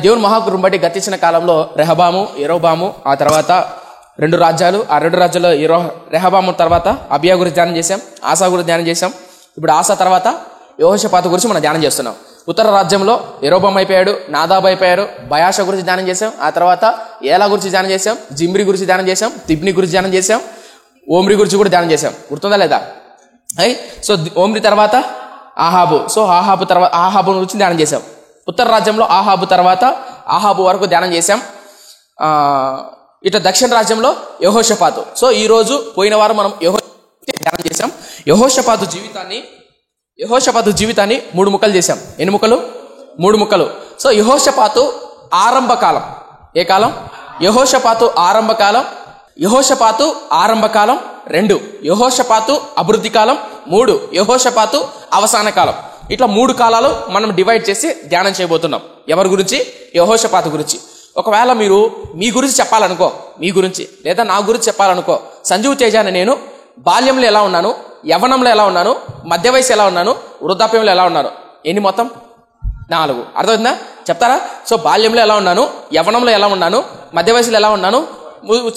దేవుని మహాకృపను బట్టి గతించిన కాలంలో రెహబాము, యెరోబాము, ఆ తర్వాత 2 రాజ్యాలు. ఆ 2 రాజ్యాల్లో రెహబాము తర్వాత అబియా గురించి ధ్యానం చేశాం, ఆసా గురించి ధ్యానం చేశాం. ఇప్పుడు ఆసా తర్వాత యెహోషాపాతు గురించి మనం ధ్యానం చేస్తున్నాం. ఉత్తర రాజ్యంలో యెరోబాము అయిపోయాడు, నాదాబు అయిపోయారు. బయాషా గురించి ధ్యానం చేశాం. ఆ తర్వాత ఏలా గురించి ధ్యానం చేశాం, జిమ్రి గురించి ధ్యానం చేశాం, తిబ్ని గురించి ధ్యానం చేశాం, ఓమ్రి గురించి కూడా ధ్యానం చేశాం. గుర్తుందా లేదా? సో ఓమ్రి తర్వాత ఆహాబు. సో ఆహాబు గురించి ధ్యానం చేశాం. ఉత్తర రాజ్యంలో ఆహాబు తర్వాత ఆహాబు వరకు ధ్యానం చేశాం. ఇట్లా దక్షిణ రాజ్యంలో యెహోషాపాతు. సో ఈ రోజు పోయిన వారం మనం ధ్యానం చేశాం. యెహోషాపాతు జీవితాన్ని 3 ముక్కలు చేశాం. ఎన్ని ముక్కలు? 3 ముక్కలు. సో యెహోషాపాతు ఆరంభకాలం. ఏ కాలం? యెహోషాపాతు ఆరంభకాలం, యెహోషాపాతు ఆరంభకాలం 2, యెహోషాపాతు అభివృద్ధి కాలం 3, యెహోషాపాతు అవసాన కాలం. ఇట్లా 3 కాలాలు మనం డివైడ్ చేసి ధ్యానం చేయబోతున్నాం. ఎవరి గురించి? యెహోషాపాతు గురించి. ఒకవేళ మీరు మీ గురించి చెప్పాలనుకో, మీ గురించి లేదా నా గురించి చెప్పాలనుకో, సంజీవ్ తేజ అని నేను బాల్యంలో ఎలా ఉన్నాను, యవ్వనంలో ఎలా ఉన్నాను, మధ్య వయసు ఎలా ఉన్నాను, వృద్ధాప్యంలో ఎలా ఉన్నాను, ఎన్ని మొత్తం 4. అర్థమైందా? చెప్తారా? సో బాల్యంలో ఎలా ఉన్నాను, యవ్వనంలో ఎలా ఉన్నాను, మధ్య వయసులో ఎలా ఉన్నాను,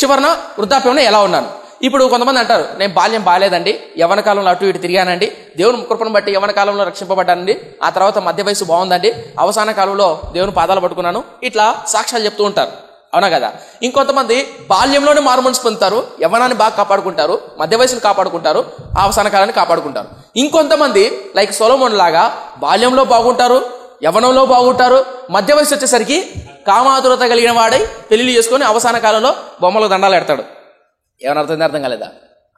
చివరన వృద్ధాప్యంలో ఎలా ఉన్నాను. ఇప్పుడు కొంతమంది అంటారు, నేను బాల్యం బాగాలేదండి, యవ్వన కాలంలో అటు ఇటు తిరిగానండి, దేవుని కృపను బట్టి యవ్వన కాలంలో రక్షింపబడ్డానండి, ఆ తర్వాత మధ్య వయసు బాగుందండి, అవసాన కాలంలో దేవుని పాదాలు పట్టుకున్నాను, ఇట్లా సాక్ష్యాలు చెప్తూ ఉంటారు. అవునా కదా? ఇంకొంతమంది బాల్యంలోనే మారుమనసు పొందుతారు, యవ్వనాన్ని బాగా కాపాడుకుంటారు, మధ్య వయసును కాపాడుకుంటారు, అవసాన కాలాన్ని కాపాడుకుంటారు. ఇంకొంతమంది లైక్ సొలొమోను లాగా బాల్యంలో బాగుంటారు, యవ్వనంలో బాగుంటారు, మధ్య వయసు వచ్చేసరికి కామాతురత కలిగిన వాడై పెళ్లి చేసుకొని అవసాన కాలంలో బొమ్మలకు దండాలు ఎడతాడు. ఏమైనా అర్థం కాలేదా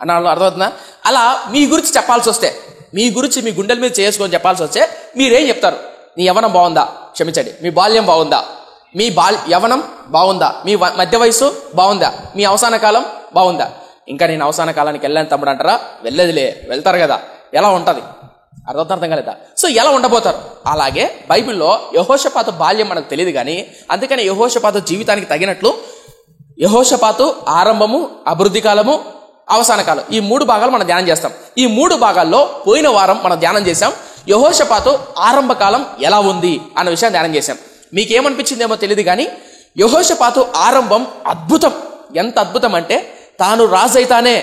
అన్న? అర్థమవుతుందా? అలా మీ గురించి చెప్పాల్సి వస్తే, మీ గురించి మీ గుండెల మీద చేసుకొని చెప్పాల్సి వస్తే మీరేం చెప్తారు? మీ యవ్వనం బాగుందా? క్షమించండి, మీ బాల్యం బాగుందా? మీ యవ్వనం బాగుందా? మీ మధ్య వయసు బాగుందా? మీ అవసాన కాలం బాగుందా? ఇంకా నేను అవసాన కాలానికి వెళ్ళాను తమ్ముడు అంటారా? వెళ్ళేదిలే, వెళ్తారు కదా. ఎలా ఉంటుంది? అర్థం కాలేదా? సో ఎలా ఉండబోతారు? అలాగే బైబిల్లో యెహోషాపాతు బాల్యం మనకు తెలియదు కానీ, అందుకని యెహోషాపాతు జీవితానికి తగినట్లు యెహోషాపాతు ఆరంభము, అభివృద్ధి కాలము, అవసాన కాలం, ఈ 3 భాగాలు మనం ధ్యానం చేస్తాం. ఈ 3 భాగాల్లో పోయిన వారం మనం ధ్యానం చేశాం యెహోషాపాతు ఆరంభ కాలం ఎలా ఉంది అన్న విషయాన్ని ధ్యానం చేశాం. మీకేమనిపించిందేమో తెలియదు కానీ యెహోషాపాతు ఆరంభం అద్భుతం. ఎంత అద్భుతం అంటే, తాను రాజైతానే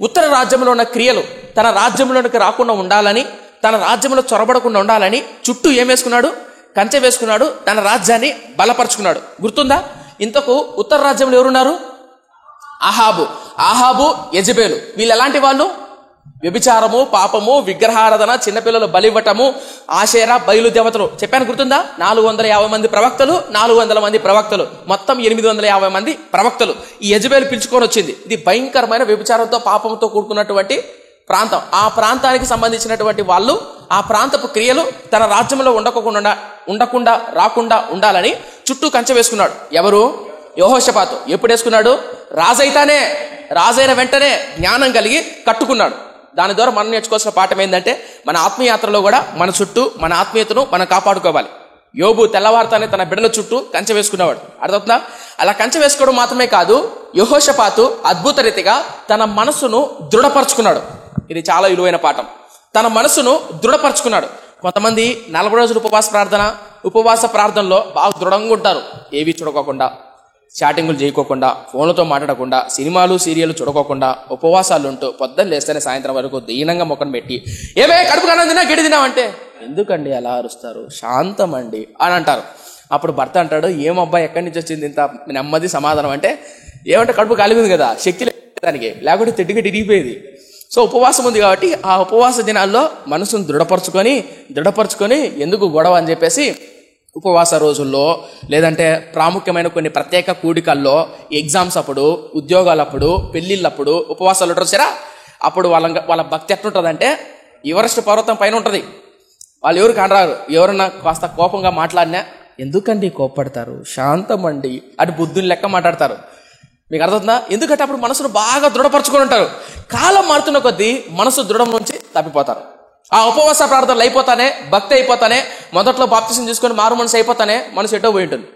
ఉత్తర రాజ్యంలో ఉన్న క్రియలు తన రాజ్యంలోనికి రాకుండా ఉండాలని, తన రాజ్యంలో చొరబడకుండా ఉండాలని చుట్టూ ఏం వేసుకున్నాడు? కంచె వేసుకున్నాడు. తన రాజ్యాన్ని బలపరుచుకున్నాడు. గుర్తుందా? ఇంతకు ఉత్తర రాజ్యంలో ఎవరున్నారు? ఆహాబు, యెజబేలు. వీళ్ళు ఎలాంటి వాళ్ళు? వ్యభిచారము, పాపము, విగ్రహారాధన, చిన్నపిల్లలు బలివ్వటము, ఆషేరా, బయలు దేవతలు. చెప్పాను గుర్తుందా? 450 మంది ప్రవక్తలు, 400 మంది ప్రవక్తలు, మొత్తం 850 మంది ప్రవక్తలు ఈ యెజబేలు పిలుచుకొని వచ్చింది. ఇది భయంకరమైన వ్యభిచారంతో పాపంతో కూడుకున్నటువంటి ప్రాంతం. ఆ ప్రాంతానికి సంబంధించినటువంటి వాళ్ళు ఆ ప్రాంతపు క్రియలు తన రాజ్యంలో ఉండకుండా రాకుండా ఉండాలని చుట్టూ కంచె వేసుకున్నాడు. ఎవరు? యెహోషాపాతు. ఎప్పుడు వేసుకున్నాడు? రాజైన వెంటనే జ్ఞానం కలిగి కట్టుకున్నాడు. దాని ద్వారా మనం నేర్చుకోవాల్సిన పాఠం ఏంటంటే, మన ఆత్మీయాత్రలో కూడా మన చుట్టూ మన ఆత్మీయతను మనం కాపాడుకోవాలి. యోబు తెల్లవారుతానే తన బిడ్డల చుట్టూ కంచె వేసుకునేవాడు. అర్థమవుతుందా? అలా కంచె వేసుకోవడం మాత్రమే కాదు, యెహోషాపాతు అద్భుత రీతిగా తన మనసును దృఢపరుచుకున్నాడు. ఇది చాలా విలువైన పాఠం. తన మనసును దృఢపరుచుకున్నాడు. కొంతమంది 40 రోజులు ఉపవాస ప్రార్థనలో బాగా దృఢంగా ఉంటారు. ఏవి చూడకోకుండా, చాటింగులు చేయకోకుండా, ఫోన్లతో మాట్లాడకుండా, సినిమాలు సీరియల్ చూడకోకుండా ఉపవాసాలు ఉంటూ పొద్దున్న లేస్తేనే సాయంత్రం వరకు దీనంగా ముఖం పెట్టి, ఏమే కడుపు కన్నా గిడి తినావంటే, ఎందుకండి అలా అరుస్తారు? శాంతం అండి అని అంటారు. అప్పుడు భర్త అంటాడు, ఏమబ్బాయి ఎక్కడి నుంచి వచ్చింది ఇంత నెమ్మది సమాధానం అంటే, ఏమంటే కడుపు కాలిపోయింది కదా, శక్తి లేదానికి, లేకుంటే తిడ్డిగా తిరిగిపోయేది. సో ఉపవాసం ఉంది కాబట్టి ఆ ఉపవాస దినాల్లో మనసును దృఢపరుచుకొని ఎందుకు గొడవ అని చెప్పేసి ఉపవాస రోజుల్లో, లేదంటే ప్రాముఖ్యమైన కొన్ని ప్రత్యేక కూడికల్లో, ఎగ్జామ్స్ అప్పుడు, ఉద్యోగాలప్పుడు, పెళ్లిళ్ళప్పుడు ఉపవాసాలు ఉంటారు సరే. అప్పుడు వాళ్ళ భక్తి ఎట్లుంటుందంటే ఎవరెస్ట్ పర్వతం పైన ఉంటుంది. వాళ్ళు ఎవరు కానరారు. ఎవరన్నా కాస్త కోపంగా మాట్లాడినా, ఎందుకండి కోప్పడతారు? శాంతం అండి అటు బుద్ధుని లెక్క మాట్లాడతారు. మీకు అర్థమవుతుందా? ఎందుకంటే అప్పుడు మనసును బాగా దృఢపరచుకొని ఉంటారు. కాలం మారుతున్న కొద్దీ మనసు దృఢం నుంచి తప్పిపోతారు. ఆ ఉపవాస ప్రార్థనలు అయిపోతానే, భక్తి అయిపోతానే, మొదట్లో బాప్తిసం తీసుకొని మారు మనసు అయిపోతానే మనసు ఎటో పోయి ఉంటుంది.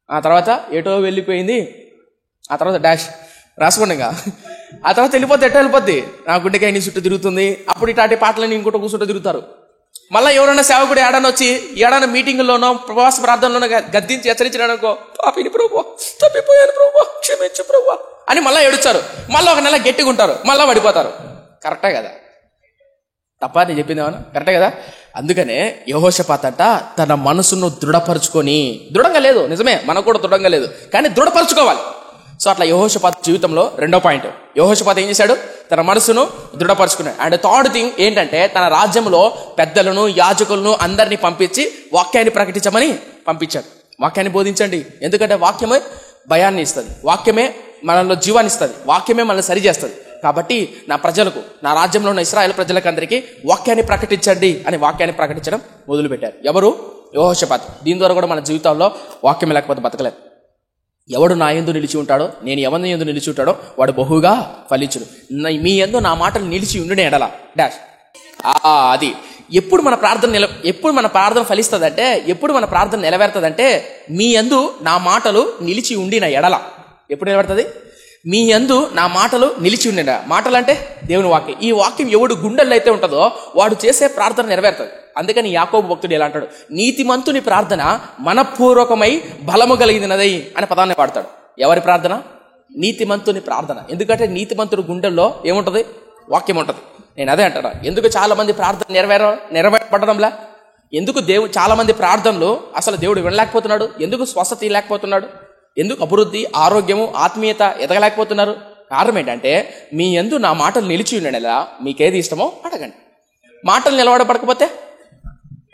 ఆ తర్వాత ఎటో వెళ్ళిపోయింది. ఆ తర్వాత డాష్ రాసుకోండి. ఆ తర్వాత ఎటో వెళ్ళిపోద్ది. నా గుండెకాయ నీ చుట్టూ తిరుగుతుంది. అప్పుడు ఇట్లాంటి పాటలని ఇంకోటి చుట్టూ తిరుగుతారు. మళ్ళీ ఎవరైనా సేవకుడు ఏడాది వచ్చి ఏడాది మీటింగ్లోనో ప్రవాస ప్రార్థనలోనో గద్దించి హెచ్చరించినాడు అనుకో, పాపిని ప్రభువా, తప్పిపోయాను ప్రభువా, క్షమించు ప్రభువా అని మళ్ళీ ఏడుస్తారు. మళ్ళీ ఒక నెల గట్టిగా ఉంటారు, మళ్ళీ పడిపోతారు. కరెక్టే కదా? తప్ప నేను చెప్పింది ఏమన్నా? కరెక్టే కదా? అందుకనే యెహోషాపాతు అంట తన మనసును దృఢపరుచుకొని, దృఢంగా లేదు నిజమే, మనకు కూడా దృఢంగా లేదు, కానీ దృఢపరుచుకోవాలి. సో అట్లా యెహోషాపాతు జీవితంలో రెండో పాయింట్, యెహోషాపాతు ఏం చేశాడు? తన మనసును దృఢపరుచుకున్నాడు. అండ్ థర్డ్ థింగ్ ఏంటంటే, తన రాజ్యంలో పెద్దలను యాజకులను అందరినీ పంపించి వాక్యాన్ని ప్రకటించమని పంపించాడు. వాక్యాన్ని బోధించండి, ఎందుకంటే వాక్యమే భయాన్ని ఇస్తుంది, వాక్యమే మనలో జీవాన్ని ఇస్తుంది, వాక్యమే మనల్ని సరి చేస్తుంది. కాబట్టి నా ప్రజలకు, నా రాజ్యంలో ఉన్న ఇశ్రాయేల్ ప్రజలకు అందరికీ వాక్యాన్ని ప్రకటించండి అని వాక్యాన్ని ప్రకటించడం మొదలుపెట్టారు. ఎవరు? యెహోషాపాతు. దీని ద్వారా కూడా మన జీవితాల్లో వాక్యం లేకపోతే బతకలేదు. ఎవడు నా యందు నిలిచి ఉంటాడో, నేను ఎవరి యందు నిలిచి ఉంటాడో వాడు బహుగా ఫలించుడు. మీ యందు నా మాటలు నిలిచి ఉండునే ఎడల డాష్. అది ఎప్పుడు మన ప్రార్థన ఫలిస్తుందంటే, ఎప్పుడు మన ప్రార్థన నెరవేరుతుందంటే, మీ యందు నా మాటలు నిలిచి ఉండిన ఎడల. ఎప్పుడు నిలబడుతుంది? మీ యందు నా మాటలు నిలిచి ఉండిన. మాటలు అంటే దేవుని వాక్యం. ఈ వాక్యం ఎవడు గుండెల్లో అయితే ఉంటుందో వాడు చేసే ప్రార్థన నెరవేరుతుంది. అందుకని యాకోబు భక్తుడు ఎలా అంటాడు? నీతిమంతుని ప్రార్థన మనపూర్వకమై బలము కలిగినదై అనే పదాన్ని వాడతాడు. ఎవరి ప్రార్థన? నీతిమంతుని ప్రార్థన. ఎందుకంటే నీతిమంతుడి గుండెల్లో ఏముంటుంది? వాక్యం ఉంటుంది. నేను అదే అంటాను, ఎందుకు చాలా మంది ప్రార్థన నెరవేరపడడంలా? ఎందుకు చాలా మంది ప్రార్థనలు అసలు దేవుడు వినలేకపోతున్నాడు? ఎందుకు స్వస్థత లేకపోతున్నాడు? ఎందుకు అభివృద్ధి, ఆరోగ్యము, ఆత్మీయత ఎదగలేకపోతున్నారు? కారణం ఏంటంటే, మీ యందు నా మాటలు నిలిచి ఉండేలా మీకేది ఇష్టమో అడగండి. మాటలు నిలబడపడకపోతే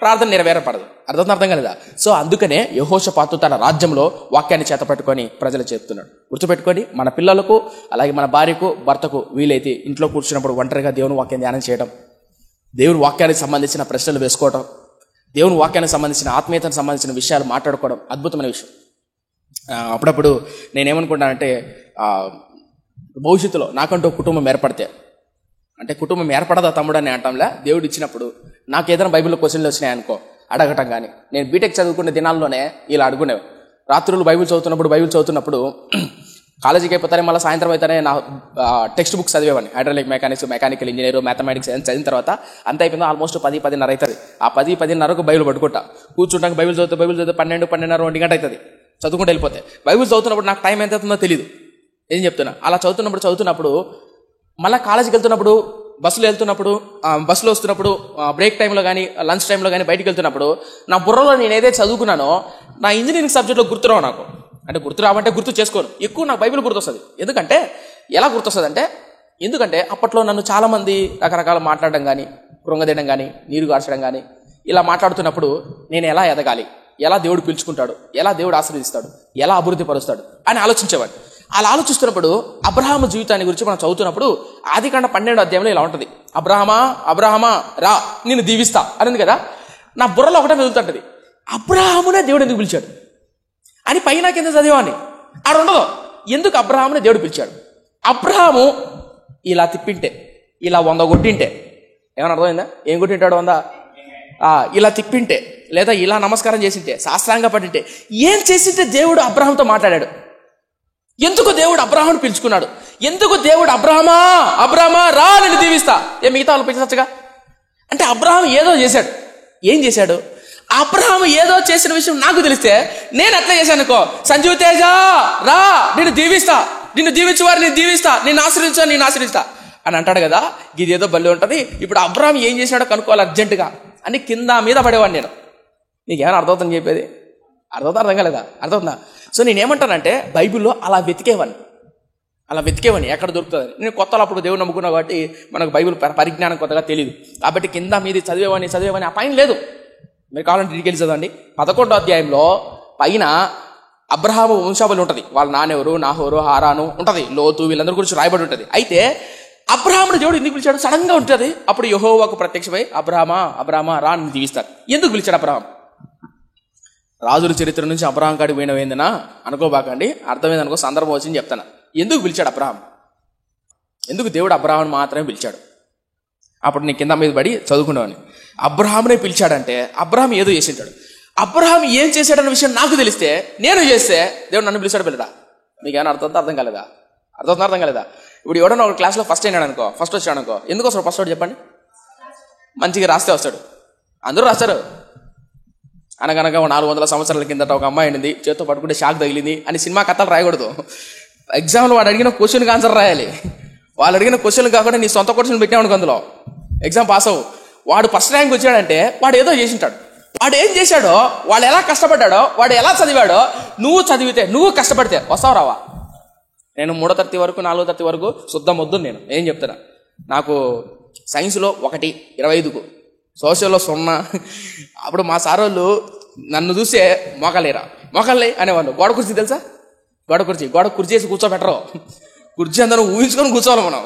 ప్రార్థన నెరవేరపడదు. అర్థం కలదా? సో అందుకనే యెహోషాపాతు తన రాజ్యంలో వాక్యాన్ని చేతపట్టుకొని ప్రజలు చెప్తున్నాడు. గుర్తుపెట్టుకొని మన పిల్లలకు, అలాగే మన భార్యకు, భర్తకు వీలైతే ఇంట్లో కూర్చున్నప్పుడు ఒంటరిగా దేవుని వాక్యం ధ్యానం చేయడం, దేవుని వాక్యానికి సంబంధించిన ప్రశ్నలు వేసుకోవడం, దేవుని వాక్యానికి సంబంధించిన ఆత్మీయతకు సంబంధించిన విషయాలు మాట్లాడుకోవడం అద్భుతమైన విషయం. అప్పుడప్పుడు నేనేమనుకుంటానంటే, భవిష్యత్తులో నాకంటూ కుటుంబం ఏర్పడితే, అంటే కుటుంబం ఏర్పడదా తమ్ముడు అని అంటాంలే, దేవుడు ఇచ్చినప్పుడు నాకు ఏదైనా బైబిల్లో క్వశ్చన్లు వచ్చినాయనుకో అడగటం. కానీ నేను బీటెక్ చదువుకునే దినాల్లోనే ఇలా అడుగునేవి. రాత్రులు బైబిల్ చదువుతున్నప్పుడు కాలేజీకి అయిపోతానే మళ్ళీ సాయంత్రం అయితేనే నా టెక్స్ట్ బుక్స్ చదివేవాడిని. Hydraulic mechanics, mechanical engineer, mathematics చదివిన తర్వాత అంత అయిపోయిందో ఆల్మోస్ట్ 10-10:30 అవుతుంది. ఆ 10-10:30కు బైబిల్ పట్టుకుంటా కూర్చుంటాక బైబిల్ చదివితే 12-12:30 1 గంట అవుతుంది చదువుకుంటూ వెళ్ళిపోతే. బైబిల్ చదువుతున్నప్పుడు నాకు టైం ఎంత అవుతుందో తెలియదు. ఏం చెప్తున్నా, అలా చదువుతున్నప్పుడు మళ్ళీ కాలేజీకి వెళ్తున్నప్పుడు, బస్సులో వస్తున్నప్పుడు, బ్రేక్ టైంలో కానీ లంచ్ టైంలో కానీ బయటికి వెళ్తున్నప్పుడు నా బుర్రలో నేను ఏదైతే చదువుకున్నానో నా ఇంజనీరింగ్ సబ్జెక్ట్లో గుర్తురావు నాకు. అంటే గుర్తు రావంటే గుర్తు చేసుకోను, ఎక్కువ నాకు బైబిల్ గుర్తొస్తుంది. ఎలా గుర్తొస్తుంది అంటే, ఎందుకంటే అప్పట్లో నన్ను చాలామంది రకరకాల మాట్లాడడం కానీ, కృంగదీయడం కానీ, నీరు గార్చడం కానీ ఇలా మాట్లాడుతున్నప్పుడు నేను ఎలా ఎదగాలి, ఎలా దేవుడు పిలుచుకుంటాడు, ఎలా దేవుడు ఆశీర్వదిస్తాడు, ఎలా అభివృద్ధి పరుస్తాడు అని ఆలోచించేవాడు. అలా ఆలోచిస్తున్నప్పుడు అబ్రహాము జీవితాన్ని గురించి మనం చదువుతున్నప్పుడు ఆదికాండ 12వ అధ్యాయంలో ఇలా ఉంటుంది. అబ్రహామా రా, నిన్ను దీవిస్తా అనింది కదా. నా బుర్రలో ఒకటే మెదులుతుంటది, అబ్రహామునే దేవుడు ఎందుకు పిలిచాడు అని. పైన కింద చదివాన్ని ఆడ ఉండదు. ఎందుకు అబ్రహామునే దేవుడు పిలిచాడు? అబ్రహాము ఇలా తిప్పింటే, ఇలా 100 కొట్టింటే, ఏమన్నా అర్థమైందా? ఏం కొట్టింటాడు? 100 ఇలా తిప్పింటే, లేదా ఇలా నమస్కారం చేసింటే, శాస్త్రాంగా పడింటే, ఏం చేసింటే దేవుడు అబ్రహాంతో మాట్లాడాడు? ఎందుకు దేవుడు అబ్రహామును పిలుచుకున్నాడు? ఎందుకు దేవుడు అబ్రహామా రా, నిన్ను దీవిస్తా, మిగతా వాళ్ళు పిలిచచ్చుగా? అంటే అబ్రహాం ఏదో చేశాడు. ఏం చేశాడు? అబ్రహాము ఏదో చేసిన విషయం నాకు తెలిస్తే నేను అట్లా చేశాను అనుకో, సంజీవ్ తేజ రా, నిన్ను దీవిస్తా, నిన్ను దీవించువారు నేను దీవిస్తా, నిన్ను ఆశ్రయిస్తా అని అంటాడు కదా. ఇది ఏదో బల్లి ఉంటుంది. ఇప్పుడు అబ్రహాం ఏం చేశాడో కనుక్కోవాలి అర్జెంటుగా అని కింద మీద పడేవాడిని నేను. నీకేమైనా అర్థమవుతుందని చెప్పేది? అర్థం కాలేదా? అర్థమవుతుందా? సో నేనేమంటానంటే, బైబిల్లో అలా వెతికేవని ఎక్కడ దొరుకుతుంది. నేను కొత్తలో అప్పుడు దేవుడు నమ్ముకున్నా కాబట్టి మనకు బైబిల్ పరిజ్ఞానం కొత్తగా తెలియదు కాబట్టి కింద మీది చదివేవని ఆ పైన లేదు. మీరు కావాలంటే డీటెయిల్స్ చదవండి. 11వ అధ్యాయంలో పైన అబ్రహాము వంశావళి ఉంటుంది. వాళ్ళ నాన్నెవరు, నాహోరు, హారాను ఉంటుంది, లోతు, వీళ్ళందరి గురించి రాయబడి ఉంటుంది. అయితే అబ్రహాముని దేవుడు ఎందుకు పిలిచాడు? సడన్ గా ఉంటుంది. అప్పుడు యెహోవాకు ప్రత్యక్షమై అబ్రహామా రా, నిన్ను దీవిస్తాడు. ఎందుకు పిలిచాడు అబ్రహాం? రాజుల చరిత్ర నుంచి అబ్రహాం కాడికి పోయినవేందనా అనుకోబాకండి, అర్థమైందనుకో, సందర్భం వచ్చింది చెప్తాను. ఎందుకు పిలిచాడు అబ్రహాం? ఎందుకు దేవుడు అబ్రహాంని మాత్రమే పిలిచాడు? అప్పుడు నేను కింద మీద పడి చదువుకునేవాడిని. అబ్రహామునే పిలిచాడంటే అబ్రహాం ఏదో చేసింటాడు. అబ్రహాం ఏం చేశాడన్న విషయం నాకు తెలిస్తే, నేను చేస్తే దేవుడు నన్ను పిలిచాడు పిల్లడా? మీకు ఏమైనా అర్థం కాలేదా? అర్థం కాలేదా? ఇప్పుడు ఎవడన్నా ఒక క్లాస్లో ఫస్ట్ వచ్చాడు అనుకో, ఎందుకు వస్తాడు ఫస్ట్ చెప్పండి? మంచిగా రాస్తే వస్తాడు. అందరూ రాశారు. అనగనగా 400 సంవత్సరాల కిందట ఒక అమ్మాయి ఉండింది, చేత్తో పట్టుకుంటే షాక్ తగిలింది అని సినిమా కథలు రాయకూడదు. ఎగ్జామ్లో వాడు అడిగిన క్వశ్చన్కి ఆన్సర్ రాయాలి. వాళ్ళు అడిగిన క్వశ్చన్లు కాకుండా నీ సొంత క్వశ్చన్ పెట్టామనుకో అందులో ఎగ్జామ్ పాస్ అవ్వు. వాడు ఫస్ట్ ర్యాంక్ వచ్చాడంటే వాడు ఏదో చేసింటాడు. వాడు ఏం చేశాడో, వాడు ఎలా కష్టపడ్డాడో, వాడు ఎలా చదివాడో నువ్వు చదివితే, నువ్వు కష్టపడితే వస్తావు రావా? నేను 3వ తరగతి వరకు 4వ తరగతి వరకు శుద్ధం వద్దు. నేను ఏం చెప్తున్నా, నాకు సైన్స్లో 1, 25కు, సోషల్లో 0. అప్పుడు మా సార్ వాళ్ళు నన్ను చూసే మోకాళ్ళే అనేవాళ్ళు. గోడ కుర్చీ తెలుసా? గోడ కుర్చీ వేసి కూర్చోబెట్టరు. కుర్చీ అందరూ ఊహించుకొని కూర్చోవాలి మనం.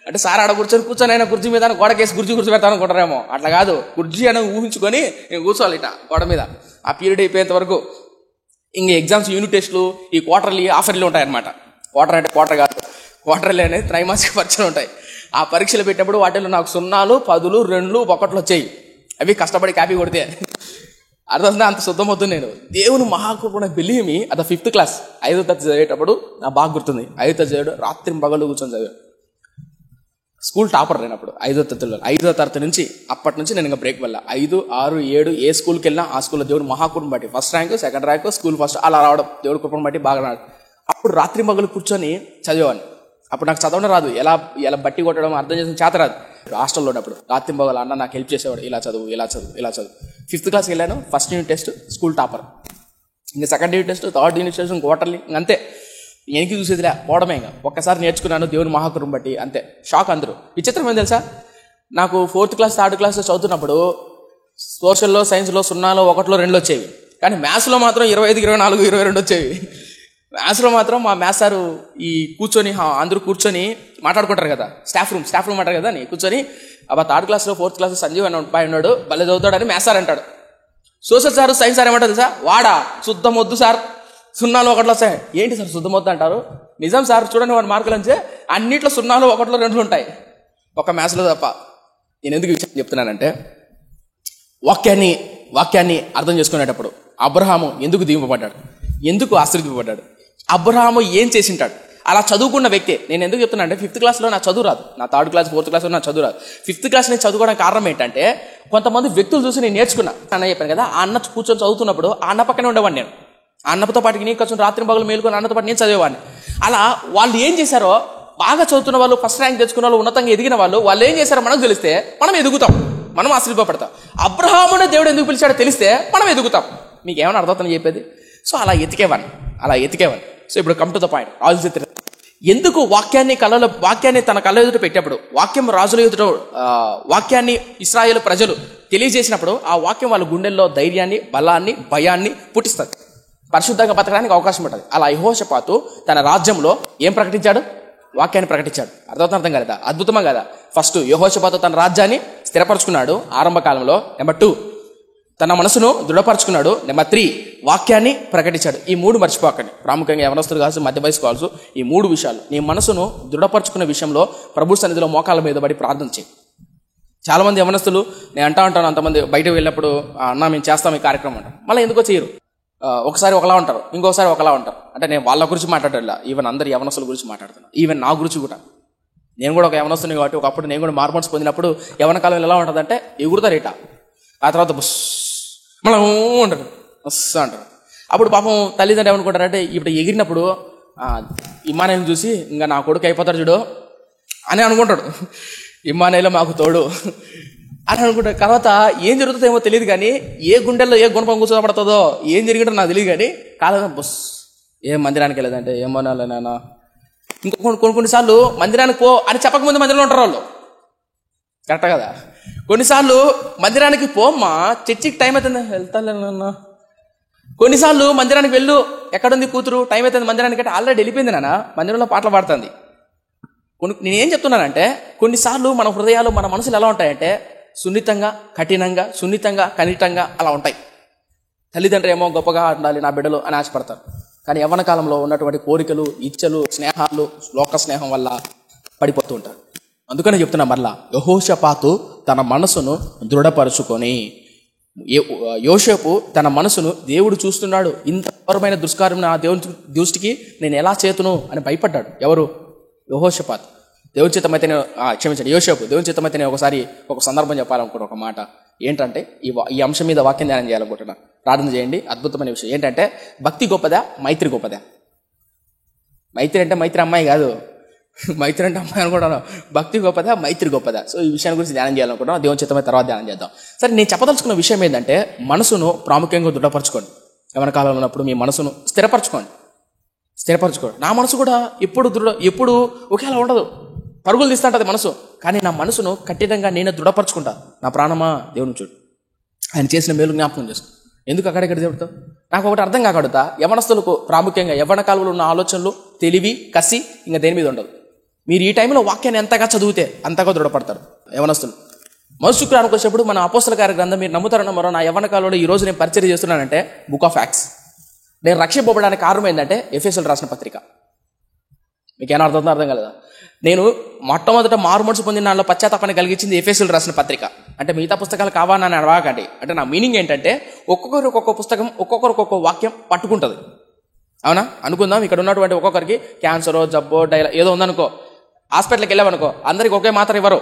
అంటే సార్ ఆడ కూర్చొని అయినా కుర్చీ మీద గోడకేసి కుర్చీ పెడతాను అనుకుంటారేమో. అట్లా కాదు, కుర్చీ అనేది ఊహించుకొని నేను కూర్చోవాలి ఇట గోడ మీద. ఆ పీరియడ్ అయిపోయేంత వరకు ఇంక ఎగ్జామ్స్, యూనిట్ టెస్టులు, ఈ క్వార్టర్లీ, హాఫర్లీ ఉంటాయన్నమాట. క్వార్టర్ అంటే క్వార్టర్ కాదు, క్వార్టర్లీ అనేది త్రైమాసిక పరీక్షలు ఉంటాయి. ఆ పరీక్షలు పెట్టినప్పుడు వాటిలో నాకు 0, 10, 2, 1 వచ్చాయి. అవి కష్టపడి కాపీ కొడితే అర్థం. అంత శుద్ధమవుతుంది నేను. దేవుని మహాకృపణ బిలీమి అది 5th క్లాస్ 5వ తరగతి చదివేటప్పుడు నా బాగా గుర్తుంది. 5వ తరగతి చదివాడు, రాత్రి పగళ్ళు కూర్చొని చదివాడు. స్కూల్ టాపర్ నేను అప్పుడు 5వ తరగతిలో. 5వ తరగతి నుంచి అప్పటి నుంచి నేను ఇంకా బ్రేక్ వల్ల 5, 6, 7 ఏ స్కూల్కి వెళ్ళినా ఆ స్కూల్లో దేవుడు మహాకృపను బట్టి first rank, second rank, school first అలా రావడం దేవుడి కృపను బట్టి బాగా రాడు. అప్పుడు రాత్రి పగలు కూర్చొని చదివేవాడిని. అప్పుడు నాకు చదవడం రాదు, ఎలా బట్టి కొట్టడం అర్థం చేసిన చేత రాదు. హాస్టల్లో ఉన్నప్పుడు రాత్రి పగలు అన్న నాకు హెల్ప్ చేసేవాడు, ఇలా చదువు. 5th క్లాస్కి వెళ్ళాను, first unit test school topper. ఇంకా second unit test, third unit test, quarterly, అంతే. వెనక్కి చూసేదిలే, పోవడమే. ఇంకా ఒక్కసారి నేర్చుకున్నాను దేవుని మహాకృపను బట్టి, అంతే. షాక్ అందరూ. విచిత్రం ఏం తెలుసా, నాకు 4th క్లాస్, 3rd క్లాస్ చదువుతున్నప్పుడు సోషల్లో, సైన్స్లో 0, 1, 2 వచ్చేవి. కానీ మ్యాథ్స్లో మాత్రం 25, 24, 22 వచ్చేవి. మ్యాథ్స్లో మాత్రం మా మ్యాథ్స్ సారు ఈ కూర్చొని అందరూ కూర్చొని మాట్లాడుకుంటారు కదా, స్టాఫ్ రూమ్ అంటారు కదా, కూర్చొని అబ్బా 3rd క్లాస్లో 4th క్లాస్ సంజీవ్ అని అబ్బాయి ఉన్నాడు, భలే చదువుతాడని మ్యాథ్స్ సార్ అంటాడు. సోషల్ సార్, సైన్స్ సార్ ఏమంటారు తెలుసా, వాడా శుద్ధం వద్దు సార్, 0, 1 వస్తాయి. ఏంటి సార్ శుద్ధం వద్దు అంటారు? నిజం సార్, చూడండి వాడి మార్కులు అంటే అన్నిట్లో 0, 1, 2 ఉంటాయి, ఒక మ్యాథ్స్లో తప్ప. నేను ఎందుకు విషయం చెప్తున్నానంటే, వాక్యాన్ని అర్థం చేసుకునేటప్పుడు అబ్రహాము ఎందుకు దీవింపబడ్డాడు, ఎందుకు ఆశీర్వదింపబడ్డాడు, అబ్రహాము ఏం చేసింటాడు, అలా చదువుకున్న వ్యక్తే. నేను ఎందుకు చెప్తున్నా అంటే 5th క్లాస్లో నా చదువు రాదు, నా 3rd క్లాస్ 4th క్లాస్లో నా చదువు రాదు. 5th క్లాస్ నేను చదువుకోవడానికి కారణం ఏంటంటే, కొంతమంది వ్యక్తులు చూసి నేను నేర్చుకున్నా. అన్న చెప్పాను కదా, ఆ అన్న కూర్చొని చదువుతున్నప్పుడు ఆ అన్న పక్కనే ఉండేవాడిని నేను. ఆ అన్నతో పాటు నేను కొంచెం రాత్రి పగలు మేలుకొని అన్నతో పాటు నేను చదివేవాడిని. అలా వాళ్ళు ఏం చేశారో, బాగా చదువుతున్న వాళ్ళు, ఫస్ట్ ర్యాంక్ తెచ్చుకున్న వాళ్ళు, ఉన్నతంగా ఎదిగిన వాళ్ళు ఏం చేశారో మనకు తెలిస్తే మనం ఎదుగుతాం, మనం ఆశీర్వపడతాం. అబ్రహామునే దేవుడు ఎందుకు పిలిచాడో తెలిస్తే మనం ఎదుగుతాం. మీకు ఏమైనా అర్థమవుతుందని చెప్పేది? సో అలా ఎతికేవాడిని. సో ఇప్పుడు కమ్ టు ద పాయింట్. రాజు చరిత్ర ఎందుకు వాక్యాన్ని తన కళ్ళ ఎదుట పెట్టినప్పుడు, వాక్యం రాజుల ఎదుట, వాక్యాన్ని ఇశ్రాయేలు ప్రజలు తెలియజేసినప్పుడు ఆ వాక్యం వాళ్ళ గుండెల్లో ధైర్యాన్ని, బలాన్ని, భయాన్ని పుట్టిస్తుంది, పరిశుద్ధంగా బతకడానికి అవకాశం ఉంటుంది. అలా యెహోషాపాతు తన రాజ్యంలో ఏం ప్రకటించాడు? వాక్యాన్ని ప్రకటించాడు. అర్థం కాలేదా? అద్భుతమా కదా? ఫస్ట్ యెహోషాపాతు తన రాజ్యాన్ని స్థిరపరచుకున్నాడు ఆరంభ కాలంలో. నెంబర్ 2 తన మనసును దృఢపరచుకున్నాడు. నెంబర్ 3 వాక్యాన్ని ప్రకటించాడు. ఈ 3 మర్చిపోకండి. ప్రాముఖ్యంగా యవనస్తులు కావచ్చు, మధ్య వయసు కావచ్చు, ఈ 3 విషయాలు. నీ మనసును దృఢపరచుకునే విషయంలో ప్రభు సన్నిధిలో మోకాళ్ళ మీద పడి ప్రార్థన చేయి. చాలా మంది యవనస్తులు, నేను అంటాను, అంతమంది బయటకు వెళ్ళినప్పుడు అన్న మేము చేస్తాం ఈ కార్యక్రమం అంటారు, మళ్ళీ ఎందుకో చేయరు. ఒకసారి ఒకలా ఉంటారు, ఇంకోసారి ఒకలా ఉంటారు. అంటే నేను వాళ్ళ గురించి మాట్లాడలే, ఈవెన్ అందరు యవనస్తుల గురించి మాట్లాడుతున్నాను, ఈవెన్ నా గురించి కూడా. నేను కూడా ఒక యవనస్తుని కాబట్టి ఒకప్పుడు నేను కూడా మార్మోన్స్ పొందినప్పుడు యవన కాలంలో ఎలా ఉంటుందంటే ఎగురుతారు ఇట, ఆ తర్వాత బుస్ మళ్ళీ ఉంటారు, బస్ అంటారు. అప్పుడు పాపం తల్లిదండ్రులు ఏమనుకుంటారంటే, ఇప్పుడు ఎగిరినప్పుడు ఇమ్మానేలు చూసి ఇంకా నా కొడుకు అయిపోతాడు చూడు అని అనుకుంటాడు, ఇమ్మానేలో మాకు తోడు అని అనుకుంటాడు. తర్వాత ఏం జరుగుతుందో తెలియదు కానీ, ఏ గుండెల్లో ఏ గుణపం కూర్చోబడుతుందో ఏం జరిగిందో నాకు తెలియదు కానీ, కాలం బస్ ఏం మందిరానికి వెళ్ళదంటే ఏమోనాలే నాన్న. ఇంకో కొన్నిసార్లు మందిరానికి పో అని చెప్పకముందు మందిరంలో ఉంటారు వాళ్ళు, కరెక్ట్ కదా? కొన్నిసార్లు మందిరానికి పోమ్మా, చర్చికి టైం అవుతుంది, వెళ్తాను. కొన్నిసార్లు మందిరానికి వెళ్ళు, ఎక్కడుంది కూతురు, టైం అవుతుంది మందిరానికి అంటే ఆల్రెడీ వెళ్ళిపోయింది నాన్న, మందిరంలో పాటలు పాడుతుంది. నేనేం చెప్తున్నానంటే, కొన్నిసార్లు మన హృదయాలు, మన మనసులు ఎలా ఉంటాయంటే సున్నితంగా, కఠినంగా, కనిష్టంగా అలా ఉంటాయి. తల్లిదండ్రులు ఏమో గొప్పగా ఉండాలి నా బిడ్డలు అని ఆశపడతారు. కానీ యవ్వన కాలంలో ఉన్నటువంటి కోరికలు, ఇచ్చలు, స్నేహాలు, లోక స్నేహం వల్ల పడిపోతూ ఉంటారు. అందుకనే చెప్తున్నా మరలా, యెహోషాపాతు తన మనసును దృఢపరుచుకొని, యోసేపు తన మనసును దేవుడు చూస్తున్నాడు, ఇంత ఘోరమైన దుష్కార్యం నా దేవుని దృష్టికి నేను ఎలా చేతును అని భయపడ్డాడు. ఎవరు? యెహోషాపాతు. దేవుని చిత్తమైతే క్షమించండి, యోసేపు. దేవుని చిత్తమైతే ఒకసారి ఒక సందర్భం చెప్పాలనుకున్న ఒక మాట. ఏంటంటే ఈ అంశం మీద వాక్యం ధ్యానం చేయాలనుకుంటున్నా. ప్రార్థన చేయండి. అద్భుతమైన విషయం ఏంటంటే భక్తి గొప్పదా, మైత్రి గొప్పదా? మైత్రి అంటే మైత్రి అమ్మాయి కాదు, మైత్రి అంటే అమ్మాయి అనుకుంటాను. భక్తి గొప్పదా, మైత్రి గొప్పదా? సో ఈ విషయాన్ని గురించి ధ్యానం చేయాలనుకుంటున్నాం. దేవుని చిత్తమైన తర్వాత ధ్యానం చేద్దాం. సరే, నేను చెప్పదలుచుకున్న విషయం ఏంటంటే మనసును ప్రాముఖ్యంగా దృఢపరచుకోండి. యవ్వన కాలంలో ఉన్నప్పుడు మీ మనసును స్థిరపరచుకోండి. నా మనసు కూడా ఎప్పుడు ఒకేలా ఉండదు, పరుగులు తీస్తుంటది మనసు. కానీ నా మనసును కఠినంగా నేనే దృఢపరచుకుంటా. నా ప్రాణమా దేవుని చూడు, ఆయన చేసిన మేలు జ్ఞాపకం చేసుకో. ఎందుకు అక్కడెక్కడ చెబుతావు? నాకు ఒకటి అర్థం కాకడుతా, యవనస్తులకు ప్రాముఖ్యంగా యవ్వన కాలంలో ఉన్న ఆలోచనలు, తెలివి, కసి ఇంకా దేని మీద ఉండదు. మీరు ఈ టైంలో వాక్యాన్ని ఎంతగా చదివితే అంతగా దృఢపడతారు యవనస్తులు. మొదటి శుక్రవారానికి వచ్చేప్పుడు మన అపోస్తల కార్య గ్రంథం మీరు నమ్ముతారో నమ్మరో, నా యవ్వన కాలంలో ఈ రోజు నేను పరిచయం చేస్తున్నానంటే బుక్ ఆఫ్ యాక్ట్స్. నేను రక్షింపబడడానికి కారణం ఏంటంటే ఎఫెసీయులకు రాసిన పత్రిక. మీకేనా అర్థం కలదా? నేను మొట్టమొదట మారు మనసు పొందిన దానిలో పశ్చాత్తాపాన్ని కలిగించింది ఎఫెసీయులకు రాసిన పత్రిక. అంటే మిగతా పుస్తకాలు కావాలని అడవాకండి. అంటే నా మీనింగ్ ఏంటంటే ఒక్కొక్కరు ఒక్కొక్క పుస్తకం, ఒక్కొక్కరు ఒక్కొక్క వాక్యం పట్టుకుంటుంది. అవునా? అనుకుందాం, ఇక్కడ ఉన్నటువంటి ఒక్కొక్కరికి క్యాన్సరో, జబ్బో, ఏదో ఉందనుకో, హాస్పిటల్కి వెళ్ళామనుకో, అందరికి ఒకే మాత్రం ఇవ్వరు.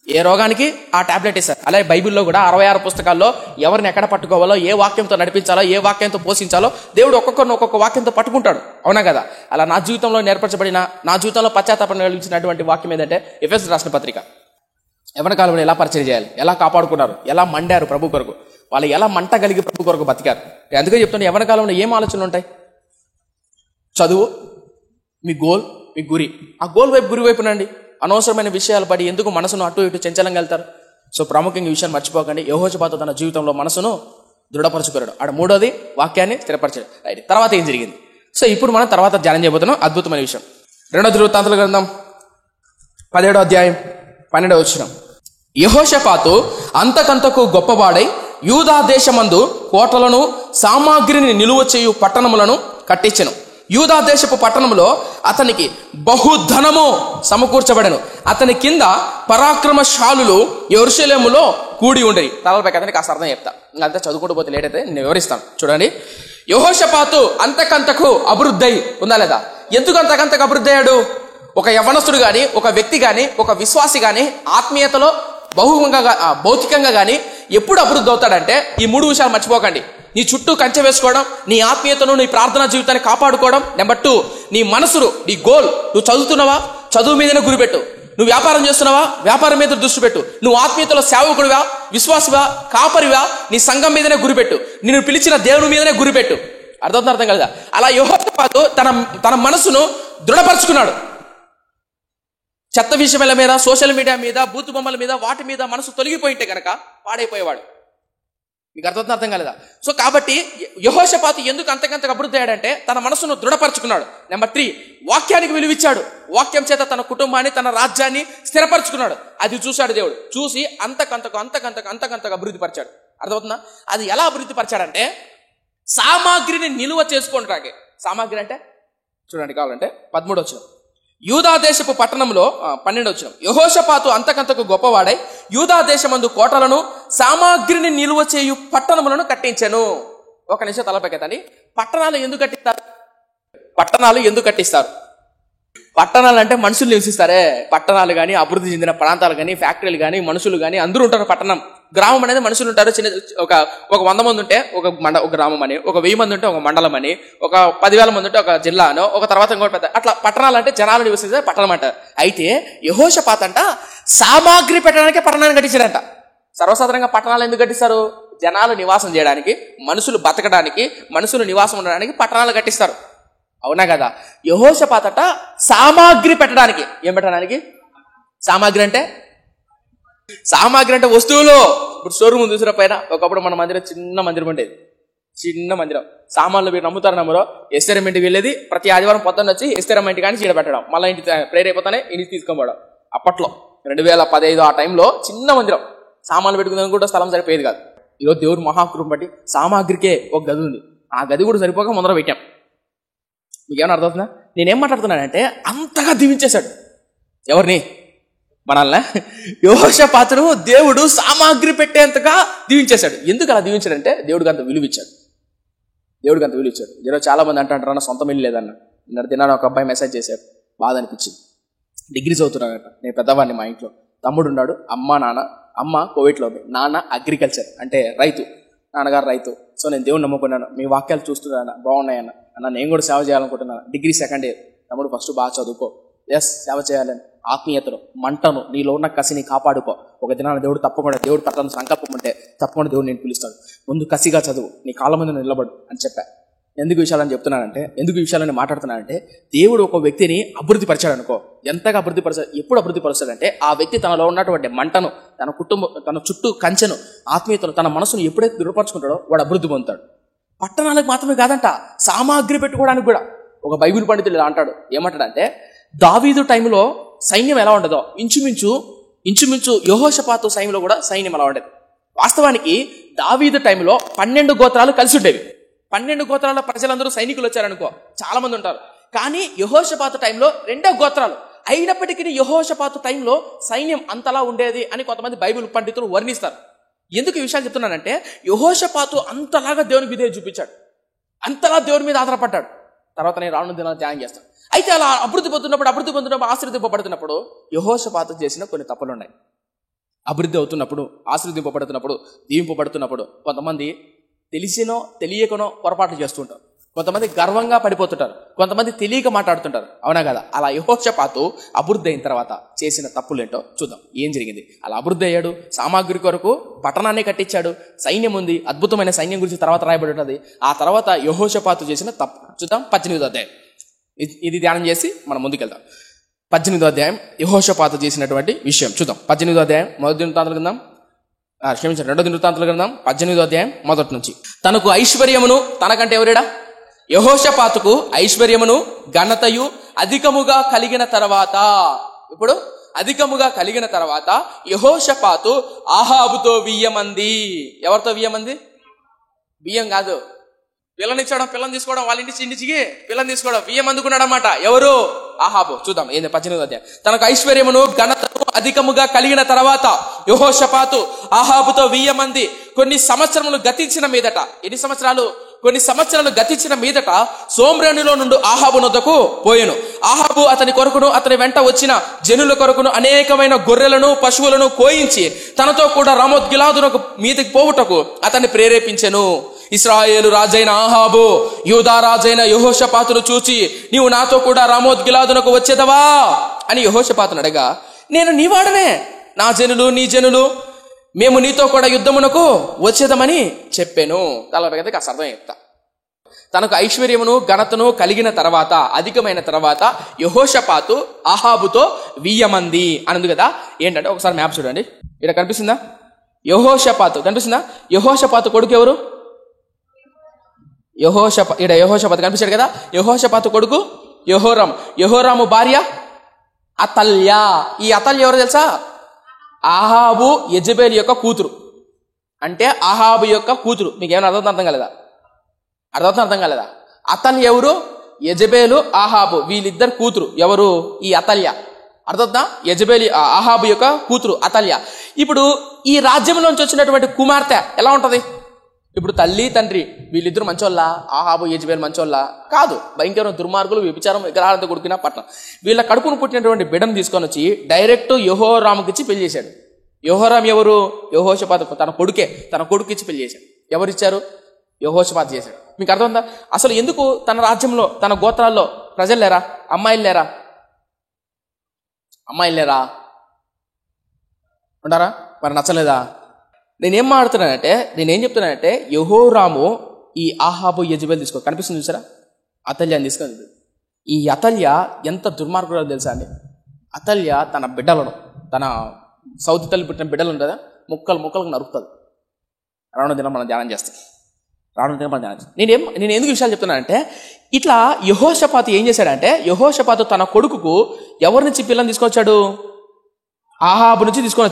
ఏ రోగానికి ఆ టాబ్లెట్ ఇస్తారు. అలాగే బైబిల్లో కూడా 66 పుస్తకాల్లో ఎవరిని ఎక్కడ పట్టుకోవాలో, ఏ వాక్యంతో నడిపించాలో, ఏ వాక్యంతో పోషించాలో దేవుడు ఒక్కొక్కరిని ఒక్కొక్క వాక్యంతో పట్టుకుంటాడు. అవునా కదా? అలా నా జీవితంలో నేర్పరచబడిన, నా జీవితంలో పశ్చాత్తాపం కలిగించినటువంటి వాక్యం ఏంటంటే ఎఫెసీయులకు రాసిన పత్రిక. యవ్వన కాలంలో ఎలా పరిచయం చేయాలి, ఎలా కాపాడుకున్నారు, ఎలా మండారు ప్రభు కొరకు, వాళ్ళు ఎలా మంట కలిగి ప్రభు కొరకు బతికారు. అందుకే చెప్తున్నా, యవ్వన కాలంలో ఏం ఆలోచనలు ఉంటాయి? చదువు, మీ గోల్, మీ గురి. ఆ గోల్ వైపు, గురి వైపు నండి. అనవసరమైన విషయాలు పడి ఎందుకు మనసును అటు ఇటు చంచలంగా వెళ్తారు? సో ప్రాముఖ్యంగా ఈ విషయాన్ని మర్చిపోకండి. యెహోషాపాతు తన జీవితంలో మనసును దృఢపరచుకున్నాడు. ఆడ మూడోది వాక్యాన్ని స్థిరపరచాడు. రైట్, తర్వాత ఏం జరిగింది? సో ఇప్పుడు మనం తర్వాత ధ్యానం చేయబోతున్నాం. అద్భుతమైన విషయం 2వ దినవృత్తాంతాల గ్రంథం 17వ అధ్యాయం 12వ వచనం. యెహోషాపాతు అంతకంతకు గొప్పవాడై యూదా దేశమందు కోటలను, సామాగ్రిని నిలువ చేయు పట్టణములను కట్టించెను. యూదా దేశపు పట్టణంలో అతనికి బహుధనము సమకూర్చబడెను. అతని కింద పరాక్రమశాలులు యెరూషలేములో కూడి ఉండేది. తలపై అతనికి కాస్త అర్థం చెప్తా, అంతా చదువుకుంటూ పోతే లేట్ అయితే నేను వివరిస్తాను. చూడండి, యెహోషాపాతు అంతకంతకు అభివృద్ధి ఉందా లేదా? ఎందుకు అంతకంతకు అభివృద్ధి అయ్యాడు? ఒక యవ్వనస్తుడు గాని, ఒక వ్యక్తి గాని, ఒక విశ్వాసి గాని ఆత్మీయతలో భౌతికంగా గాని ఎప్పుడు అభివృద్ధి అవుతాడంటే ఈ 3 విషయాలు మర్చిపోకండి. నీ చుట్టూ కంచె వేసుకోవడం, నీ ఆత్మీయతను, నీ ప్రార్థనా జీవితాన్ని కాపాడుకోవడం. నెంబర్ 2, నీ మనసును, నీ గోల్. నువ్వు చదువుతున్నావా? చదువు మీదనే గురిపెట్టు. నువ్వు వ్యాపారం చేస్తున్నావా? వ్యాపారం మీద దృష్టి పెట్టు. నువ్వు ఆత్మీయతలో సేవకుడివా, విశ్వాసవా, కాపరివా, నీ సంఘం మీదనే గురిపెట్టు. నిన్ను పిలిచిన దేవుని మీదనే గురిపెట్టు. అర్థం కలదా? అలా యెహోషాపాతు తన మనసును దృఢపరుచుకున్నాడు. చెత్త విషయాల మీద, సోషల్ మీడియా మీద, బూతు బొమ్మల మీద, వాటి మీద మనసు తొలగిపోయింటే కనుక పాడైపోయేవాడు. మీకు అర్థం కాలేదా? సో కాబట్టి యెహోషాపాతు ఎందుకు అంతకంతకు అభివృద్ధి అయ్యాడంటే తన మనసును దృఢపరచుకున్నాడు. నెంబర్ 3, వాక్యానికి విలువిచ్చాడు. వాక్యం చేత తన కుటుంబాన్ని, తన రాజ్యాన్ని స్థిరపరచుకున్నాడు. అది చూశాడు దేవుడు. చూసి అంతకంతకు అభివృద్ధి పరిచాడు. అర్థమవుతుందా? అది ఎలా అభివృద్ధి పరిచాడంటే సామాగ్రిని నిలువ చేసుకోవడానికి. సామాగ్రి అంటే చూడండి, కావాలంటే 13వ వచనం. యూదా దేశపు పట్టణంలో 12వ వచనం. యెహోషాపాతు అంతకంతకు గొప్పవాడై యూదా దేశమందు కోటలను, సామాగ్రిని నిలువ చేయు పట్టణములను కట్టించెను. ఒక నిమిషం తలపెక్కతండి. పట్టణాలు ఎందుకు కట్టిస్తారు? పట్టణాలు అంటే మనుషులు నివసిస్తారే. పట్టణాలు కానీ, అభివృద్ధి చెందిన ప్రాంతాలు కానీ, ఫ్యాక్టరీలు కానీ, మనుషులు కానీ అందరూ ఉంటారు. పట్టణం, గ్రామం అనేది మనుషులు ఉంటారు. చిన్న ఒక 100 మంది ఉంటే ఒక గ్రామం అని, ఒక 1000 మంది ఉంటే ఒక మండలం అని, ఒక 10,000 మంది ఉంటే ఒక జిల్లా అనో, ఒక తర్వాత ఇంకోటి పెద్ద, అట్లా పట్టణాలు అంటే జనాలు నివసిస్తే పట్టణం అంటారు. అయితే యెహోషాపాతు అంట సామాగ్రి పెట్టడానికే పట్టణాన్ని కట్టించాడంట. సర్వసాధారణంగా పట్టణాలు ఎందుకు కట్టిస్తారు? జనాలు నివాసం చేయడానికి, మనుషులు బతకడానికి, మనుషులు నివాసం ఉండడానికి పట్టణాలు కట్టిస్తారు. అవునా కదా? యెహోషాపాతు అంట సామాగ్రి పెట్టడానికి. ఏం పెట్టడానికి? సామాగ్రి అంటే వస్తువులు. ఇప్పుడు షోరూమ్ చూసిన పైన ఒకప్పుడు మన మందిరం చిన్న మందిరం ఉండేది. చిన్న మందిరం. సామాన్లు మీరు నమ్ముతారు నమ్మరో, ఎస్ఆర్ఎం ఇంటికి వెళ్ళేది. ప్రతి ఆదివారం పొద్దున్న వచ్చి ఎస్ఆర్ఎం ఇంటి కానీ చీడ పెట్టడం, మళ్ళీ ఇంటి ప్రేయర్ అయిపోతానే ఇంటికి తీసుకోవడం. అప్పట్లో 2015 ఆ టైంలో చిన్న మందిరం. సామాన్లు పెట్టుకుందాం కూడా స్థలం సరిపోయేది కాదు. ఈరోజు దేవుడు మహాకృపను బట్టి సామాగ్రికే ఒక గది ఉంది. ఆ గది కూడా సరిపోక ముందర పెట్టాం. మీకేమైనా అర్థమవుతుందా? నేనేం మాట్లాడుతున్నానంటే అంతగా దీవించేశాడు. ఎవరిని? మనల్ని. యెహోషాపాతును దేవుడు సామాగ్రి పెట్టేంతగా దీవించేశాడు. ఎందుకు అలా దీవించాడంటే దేవుడికి అంత విలువిచ్చాడు. ఈరోజు చాలా మంది అంటారు, నా సొంతం ఇల్లు లేదన్న. నిన్న దినాన ఒక అబ్బాయి మెసేజ్ చేశాడు, బాధ అనిపించింది. డిగ్రీ చదువుతున్నాడట. నేను పెద్దవాడిని మా ఇంట్లో. తమ్ముడు ఉన్నాడు, అమ్మ నాన్న. అమ్మ కోవిడ్లో ఉంది, నాన్న అగ్రికల్చర్ అంటే రైతు, నాన్నగారు రైతు. సో నేను దేవుని నమ్ముకున్నాను, మీ వాక్యాలు చూస్తున్నాను, బాగున్నాయన్న. అన్న నేను కూడా సేవ చేయాలనుకుంటున్నాను, డిగ్రీ సెకండ్ ఇయర్. తమ్ముడు ఫస్ట్ బాగా చదువుకో, ఎస్ సేవ చేయాలని ఆత్మీయతను, మంటను, నీలో ఉన్న కసిని కాపాడుకో. ఒక దినాన దేవుడు తప్పకుండా, దేవుడు పట్టాలని సంకల్పం ఉంటే తప్పకుండా దేవుడు నేను పిలుస్తాడు. ముందు కసిగా చదువు, నీ కాళ్ళ మీద నిలబడు అని చెప్పా. ఎందుకు విషయాలని చెప్తున్నానంటే, ఎందుకు విషయాలని మాట్లాడుతున్నానంటే, దేవుడు ఒక వ్యక్తిని అభివృద్ధి పరిచాడు అనుకో, ఎంతగా అభివృద్ధి పరిచాడు, ఎప్పుడు అభివృద్ధి పరుస్తాడంటే ఆ వ్యక్తి తనలో ఉన్నటువంటి మంటను, తన కుటుంబం, తన చుట్టూ కంచెను, ఆత్మీయతను, తన మనసును ఎప్పుడైతే దృఢపరచుకుంటాడో వాడు అభివృద్ధి పొందుతాడు. పట్టణాలకు మాత్రమే కాదంట, సామాగ్రి పెట్టుకోవడానికి కూడా. ఒక బైబిల్ పండితుడు ఇలా అంటాడు, ఏమంటాడంటే, దావీదు టైంలో సైన్యం ఎలా ఉండదో ఇంచుమించు యెహోషాపాతు సైన్యంలో కూడా సైన్యం ఎలా ఉండేది. వాస్తవానికి దావీదు టైంలో 12 గోత్రాలు కలిసి ఉండేవి. 12 గోత్రాల ప్రజలందరూ సైనికులు వచ్చారనుకో, చాలా మంది ఉంటారు. కానీ యెహోషాపాతు టైంలో 2 గోత్రాలు అయినప్పటికీ యెహోషాపాతు టైంలో సైన్యం అంతలా ఉండేది అని కొంతమంది బైబిల్ పండితులు వర్ణిస్తారు. ఎందుకు ఈ విషయాలు చెప్తున్నానంటే, యెహోషాపాతు అంతలాగా దేవునికి విధేయత చూపించాడు, అంతలా దేవుని మీద ఆధారపడ్డాడు. తర్వాత నేను రానున్న దినాలు ధ్యానం చేస్తాను. అయితే అలా అభివృద్ధి పొందుతున్నప్పుడు ఆశీర్వదింపబడుతున్నప్పుడు యెహోషాపాతు చేసిన కొన్ని తప్పులు ఉన్నాయి. అభివృద్ధి అవుతున్నప్పుడు, ఆశీర్వదింపబడుతున్నప్పుడు, దీవింపబడుతున్నప్పుడు కొంతమంది తెలిసినో తెలియకనో పొరపాట్లు చేస్తుంటారు. కొంతమంది గర్వంగా పడిపోతుంటారు, కొంతమంది తెలియక మాట్లాడుతుంటారు. అవునా కదా? అలా యెహోషాపాతు అభివృద్ధి అయిన తర్వాత చేసిన తప్పులేంటో చూద్దాం. ఏం జరిగింది? అలా అభివృద్ధి అయ్యాడు, సామాగ్రి కొరకు పట్టణాన్ని కట్టించాడు, సైన్యం ఉంది, అద్భుతమైన సైన్యం గురించి తర్వాత రాయబడి ఉంటుంది. ఆ తర్వాత యెహోషాపాతు చేసిన తప్పు చూద్దాం. 18వ అధ్యాయం ఇది ధ్యానం చేసి మనం ముందుకెళ్దాం. 18వ అధ్యాయం యెహోషాపాతు చేసినటువంటి విషయం చూద్దాం. 18వ అధ్యాయం మొదటి దినవృత్తాంతాల గ్రంథం, క్షమించండి, 2వ దినవృత్తాంతాల గ్రంథం 18వ అధ్యాయం మొదటి నుంచి. తనకు ఐశ్వర్యమును, తనకంటే ఎవరేడా? యెహోషాపాతుకు ఐశ్వర్యమును ఘనతయు అధికముగా కలిగిన తర్వాత, ఇప్పుడు అధికముగా కలిగిన తర్వాత యెహోషాపాతు ఆహాబుతో 1000 మంది. ఎవరితో 1000 మంది? బియ్యం కాదు, పిల్లని తీసుకోవడం, వాళ్ళ ఇంటికి పిల్లని తీసుకోవడం, 1000 మందుకున్నాడు అన్నమాట. ఎవరు? ఆహాబు. చూద్దాం ఏంది 18వ అధ్యాయం. తనకు ఐశ్వర్యమును ఘనతను అధికముగా కలిగిన తర్వాత యెహోషాపాతు ఆహాబుతో 1000 మంది కొన్ని సంవత్సరములు గతించిన మీదట, ఎన్ని సంవత్సరాలు? కొన్ని సంవత్సరాలు గతించిన మీదట సోమ్రోనులో నుండి ఆహాబు నొద్దకు పోయెను. ఆహాబు అతని కొరకును అతని వెంట వచ్చిన జనుల కొరకును అనేకమైన గొర్రెలను పశువులను కోయించి తనతో కూడా రామోత్ గిలాదునకు మీదకి పోవుటకు అతన్ని ప్రేరేపించెను. ఇశ్రాయేలు రాజైన ఆహాబు యూదా రాజైన యెహోషాపాతును చూచి, నీవు నాతో కూడా రామోత్ గిలాదునకు వచ్చేదవా అని యెహోషాపాతును అడగా, నేను నీవాడనే, నా జనులు నీ జనులు, మేము నీతో కూడా యుద్ధమునకు వచ్చేదమని చెప్పాను. తలపైకి కాస్త అర్థం చెప్తా. తనకు ఐశ్వర్యమును ఘనతను కలిగిన తర్వాత, అధికమైన తర్వాత యెహోషాపాతు ఆహాబుతో 1000 మంది అన్నది కదా. ఏంటంటే ఒకసారి మ్యాప్ చూడండి, ఇక్కడ కనిపిస్తుందా? యెహోషాపాతు కనిపిస్తుందా? యెహోషాపాతు కొడుకు ఎవరు? యెహోషాపాతు కనిపించాడు కదా. యెహోషాపాతు కొడుకు యెహోరాము. యెహోరాము భార్య అతల్య. ఈ అతల్య ఎవరు తెలుసా? ఆహాబు యెజబేలు యొక్క కూతురు. అంటే ఆహాబు యొక్క కూతురు. మీకు ఏమైనా అర్థం కాలేదా? అతల్య ఎవరు? యెజబేలు, ఆహాబు, వీళ్ళిద్దరు కూతురు. ఎవరు? ఈ అతల్య. అర్థవుతుందా? యెజబేలు ఆహాబు యొక్క కూతురు అతల్య. ఇప్పుడు ఈ రాజ్యంలోంచి వచ్చినటువంటి కుమార్తె ఎలా ఉంటది? ఇప్పుడు తల్లి తండ్రి వీళ్ళిద్దరు మంచోళ్ళ? ఆహాబు యెజబేలు మంచోళ్ళ? కాదు, భయంకరమైన దుర్మార్గులు, వ్యభిచారం, విగ్రహాలతో కొడుకున్న పట్టణం. వీళ్ళ కడుపును పుట్టినటువంటి బిడ్డను తీసుకొని వచ్చి డైరెక్ట్ యెహోరాముకి ఇచ్చి పెళ్లి చేశాడు. యెహోరాము ఎవరు? యెహోషాపాతు తన కొడుకు ఇచ్చి పెళ్లి చేశాడు. ఎవరిచ్చారు? యెహోషాపాతు చేశాడు. మీకు అర్థమైందా? అసలు ఎందుకు తన రాజ్యంలో, తన గోత్రాల్లో ప్రజలు లేరా? అమ్మాయిలు లేరా? ఉంటారా? మరి నచ్చలేదా? నేనేం చెప్తున్నానంటే యెహోరాము ఈ ఆహాబు యెజబేలు తీసుకో, కనిపిస్తుంది చూసారా? అతల్యాన్ని తీసుకొని, ఈ అతల్య ఎంత దుర్మార్గుడో తెలుసా అండి? అతల్య తన బిడ్డలను, తన సౌతి తల్లి పుట్టిన బిడ్డలు ఉంటుందా, ముక్కలకు నరుకుతుంది. రానున్న దినం మనం ధ్యానం చేస్తాం. నేను ఎందుకు విషయాలు చెప్తున్నానంటే, ఇట్లా యెహోషాపాతు ఏం చేశాడంటే, యెహోషాపాతు తన కొడుకుకు ఎవరి నుంచి పిల్లని తీసుకొచ్చాడు? ఆహాబు నుంచి తీసుకొని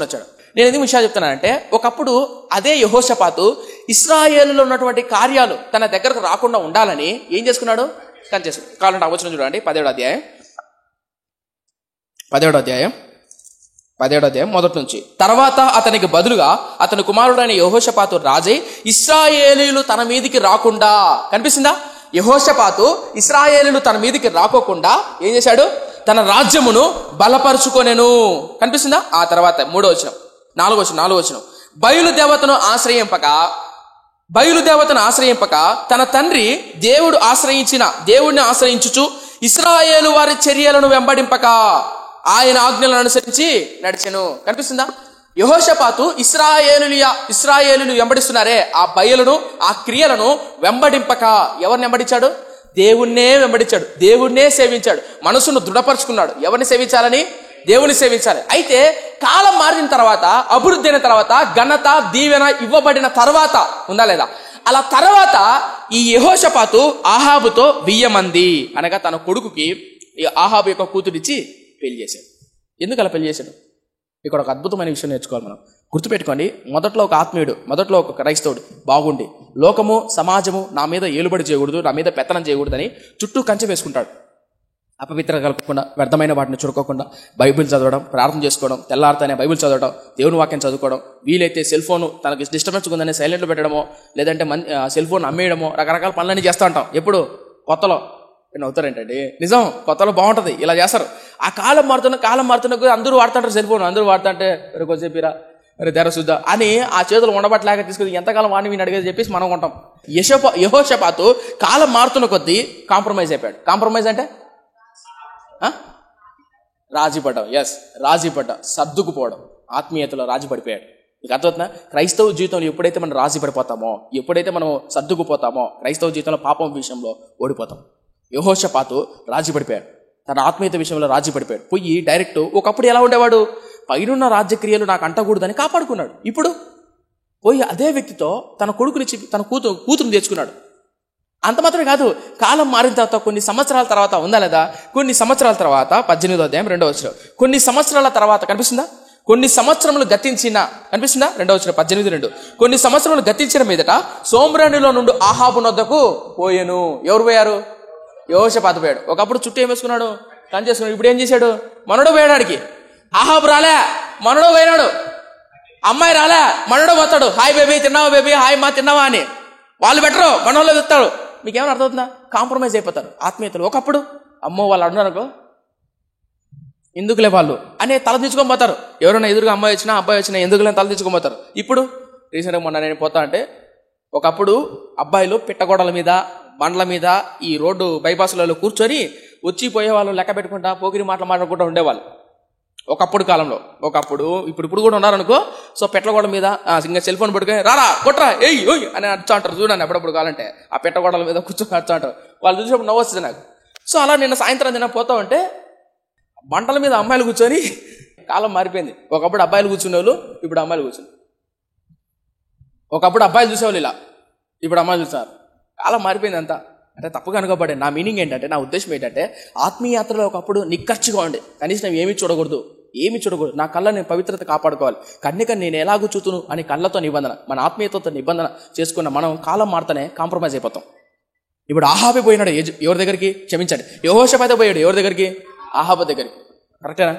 వచ్చాడు. నేను ఎందుకు విషయాలు చెప్తున్నానంటే, ఒకప్పుడు అదే యెహోషాపాతు ఇశ్రాయేలులో ఉన్నటువంటి కార్యాలు తన దగ్గరకు రాకుండా ఉండాలని ఏం చేసుకున్నాడు? కావాలంటే అవచనం చూడండి, 17వ అధ్యాయం మొదటి నుంచి. తర్వాత అతనికి బదులుగా అతని కుమారుడైన యెహోషాపాతు రాజై ఇశ్రాయేలీయులు తన మీదికి రాకుండా, కనిపిస్తుందా? యెహోషాపాతు ఇశ్రాయేలీయులు తన మీదికి రాకోకుండా ఏం చేశాడు? తన రాజ్యమును బలపరుచుకొనెను. కనిపిస్తుందా? ఆ తర్వాత 3వ వచనం, 4వ వచనం. బయలుదేవతను ఆశ్రయింపక తన తండ్రి దేవుడిని ఆశ్రయించుచు ఇశ్రాయేలు వారి చర్యలను వెంబడింపక ఆయన ఆజ్ఞలను అనుసరించి నడిచెను. కనిపిస్తుందా? యెహోషాపాతు ఇశ్రాయేలును వెంబడిస్తున్నారే, ఆ బయలును, ఆ క్రియలను వెంబడింపక ఎవరిని వెంబడించాడు? దేవుణ్ణే వెంబడించాడు, దేవుణ్ణే సేవించాడు, మనసును దృఢపరుచుకున్నాడు. ఎవరిని సేవించాలని? దేవుని సేవించాలి. అయితే కాలం మారిన తర్వాత, అభివృద్ధి అయిన తర్వాత, ఘనత దీవెన ఇవ్వబడిన తర్వాత ఉందా లేదా? అలా తర్వాత ఈ యెహోషాపాతు ఆహాబుతో 1000 మంది అనగా తన కొడుకుకి ఈ ఆహాబు యొక్క కూతురిచ్చి పెళ్లి చేశాడు. ఎందుకు అలా పెళ్లి చేశాడు? ఇక్కడ ఒక అద్భుతమైన విషయం నేర్చుకోవాలి మనం. గుర్తుపెట్టుకోండి, మొదట్లో ఒక ఆత్మీయుడు, మొదట్లో ఒక క్రైస్తవుడు బాగుండి లోకము సమాజము నా మీద ఏలుబడి చేయకూడదు, నా మీద పెత్తనం చేయకూడదని చుట్టూ కంచె వేసుకుంటాడు. అపవిత్ర కలపకుండా, వ్యర్థమైన వాటిని చురుకోకుండా బైబిల్ చదవడం, ప్రార్థన చేసుకోవడం, తెల్లారితేనే బైబిల్ చదవడం, దేవుని వాక్యం చదువుకోవడం, వీలైతే సెల్ ఫోన్ తనకి డిస్టర్బెన్స్ ఉందని సైలెంట్లో పెట్టడమో, లేదంటే సెల్ ఫోన్ అమ్మేయడమో, రకరకాల పనులన్నీ చేస్తూ ఉంటాం. ఎప్పుడు? కొత్తలో అవుతారేంటండి, నిజం, కొత్తలో బాగుంటుంది, ఇలా చేస్తారు. ఆ కాలం మారుతున్న అందరూ వాడుతుంటారు సెల్ ఫోన్. అందరూ వాడుతుంటే కొంచెం చెప్పిరా, తెర చూద్దా అని ఆ చేతులు ఉండబట్టలేక తీసుకుని ఎంతకాలం వాడిని వీని అడిగేది చెప్పేసి మనం ఉంటాం. యెహోషాపాతు కాలం మారుతున్న కొద్దీ కాంప్రమైజ్ అయిపోయాడు. కాంప్రమైజ్ అంటే రాజీపడ్డం. రాజీపడ్డం, సర్దుకుపోవడం, ఆత్మీయతలో రాజీ పడిపోయాడు. మీకు అర్థమవుతుందా? క్రైస్తవ జీవితంలో ఎప్పుడైతే మనం రాజీ పడిపోతామో, ఎప్పుడైతే మనం సర్దుకుపోతామో, క్రైస్తవ జీవితంలో పాపం విషయంలో ఓడిపోతాం. యెహోషాపాతు రాజీ పడిపోయాడు, తన ఆత్మీయత విషయంలో రాజీ పడిపోయాడు. పోయి డైరెక్ట్, ఒకప్పుడు ఎలా ఉండేవాడు? పైనున్న రాజ్యక్రియలు నాకు అంటకూడదని కాపాడుకున్నాడు. ఇప్పుడు పోయి అదే వ్యక్తితో తన కొడుకునిచ్చి తన కూతురుని తెచ్చుకున్నాడు. అంత మాత్రమే కాదు, కాలం మారిన తర్వాత కొన్ని సంవత్సరాల తర్వాత ఉందా లేదా? కొన్ని సంవత్సరాల తర్వాత 18వ అధ్యాయం 2వ వచనం. కొన్ని సంవత్సరాల తర్వాత కనిపిస్తుందా? కొన్ని సంవత్సరములు గతించిన, కనిపిస్తుందా? 2వ వచనం 18:2. కొన్ని సంవత్సరములు గతించిన మీదట సోమ్రాణిలో నుండి ఆహాబు నొద్దకు పోయెను. ఎవరు పోయారు? యెహోషాపాతు పోయాడు. ఒకప్పుడు చుట్టూ ఏం వేసుకున్నాడు? కని చేసుకున్నాడు. ఇప్పుడు ఏం చేశాడు? మనోడు పోయాడానికి. ఆహాబు రాలే, మనోడు పోయినాడు. అమ్మాయి రాలే, మనోడు పోతాడు. హాయ్ బేబీ, తిన్నావా బేబీ, హాయ్ మా తిన్నావా అని. వాళ్ళు బెటరు, మనోళ్ళు చెప్తారు. మీకేమైనా అర్థమవుతుందా? కాంప్రమైజ్ అయిపోతారు ఆత్మీయతలు. ఒకప్పుడు అమ్మో వాళ్ళు అన్నారనుకో, ఎందుకులే వాళ్ళు అనే తల దించుకొని పోతారు. ఎవరైనా ఎదురుగా అబ్బాయి వచ్చినా ఎందుకులే తల దించుకొని పోతారు. ఇప్పుడు రీసెంట్గా మొన్న నేను పోతా అంటే, ఒకప్పుడు అబ్బాయిలు పిట్టగోడల మీద, బండ్ల మీద, ఈ రోడ్డు బైపాస్లలో కూర్చొని వచ్చి పోయే వాళ్ళు లెక్క పెట్టుకుంటా, పోకిరి మాటలు మాట్లాడుకుంటూ ఉండేవాళ్ళు ఒకప్పుడు కాలంలో. ఇప్పుడు కూడా ఉన్నారనుకో. సో పెట్టగోడల మీద ఇంకా సెల్ ఫోన్ పట్టుకొని రారా కొట్రా ఏయ్ ఓయ్ అని అడుచా అంటారు. చూడండి, అప్పుడప్పుడు కావాలంటే ఆ పెట్టగోడల మీద కూర్చొని అడుచా అంటారు. వాళ్ళు చూసినప్పుడు నవ్వు వస్తుంది నాకు. సో అలా నిన్న సాయంత్రం పోతా ఉంటే బంటల మీద అమ్మాయిలు కూర్చొని, కాలం మారిపోయింది. ఒకప్పుడు అబ్బాయిలు కూర్చునే వాళ్ళు, ఇప్పుడు అమ్మాయిలు కూర్చుని. ఒకప్పుడు అబ్బాయిలు చూసేవాళ్ళు ఇలా, ఇప్పుడు అమ్మాయిలు చూస్తారు. కాలం మారిపోయింది అంతా. అంటే తప్పుగా అనుకోబడే నా మీనింగ్ ఏంటంటే, నా ఉద్దేశం ఏంటంటే, ఆత్మీయాత్రలో ఒకప్పుడు నిక్కచ్చిగా ఉండి కనీసం ఏమీ చూడకూడదు. నా కళ్ళ నేను పవిత్రత కాపాడుకోవాలి, కన్నిక నేను ఎలాగూ చూతును అని కళ్ళతో నిబంధన, మన ఆత్మీయతతో నిబంధన చేసుకున్న మనం కాలం మారుతూనే కాంప్రమైజ్ అయిపోతాం. ఇప్పుడు ఆహాబే పోయినాడు ఎవరి దగ్గరికి? క్షమించండి, యెహోషాపాతు పోయాడు ఎవరి దగ్గరికి? ఆహాబు దగ్గరికి. కరెక్టేనా?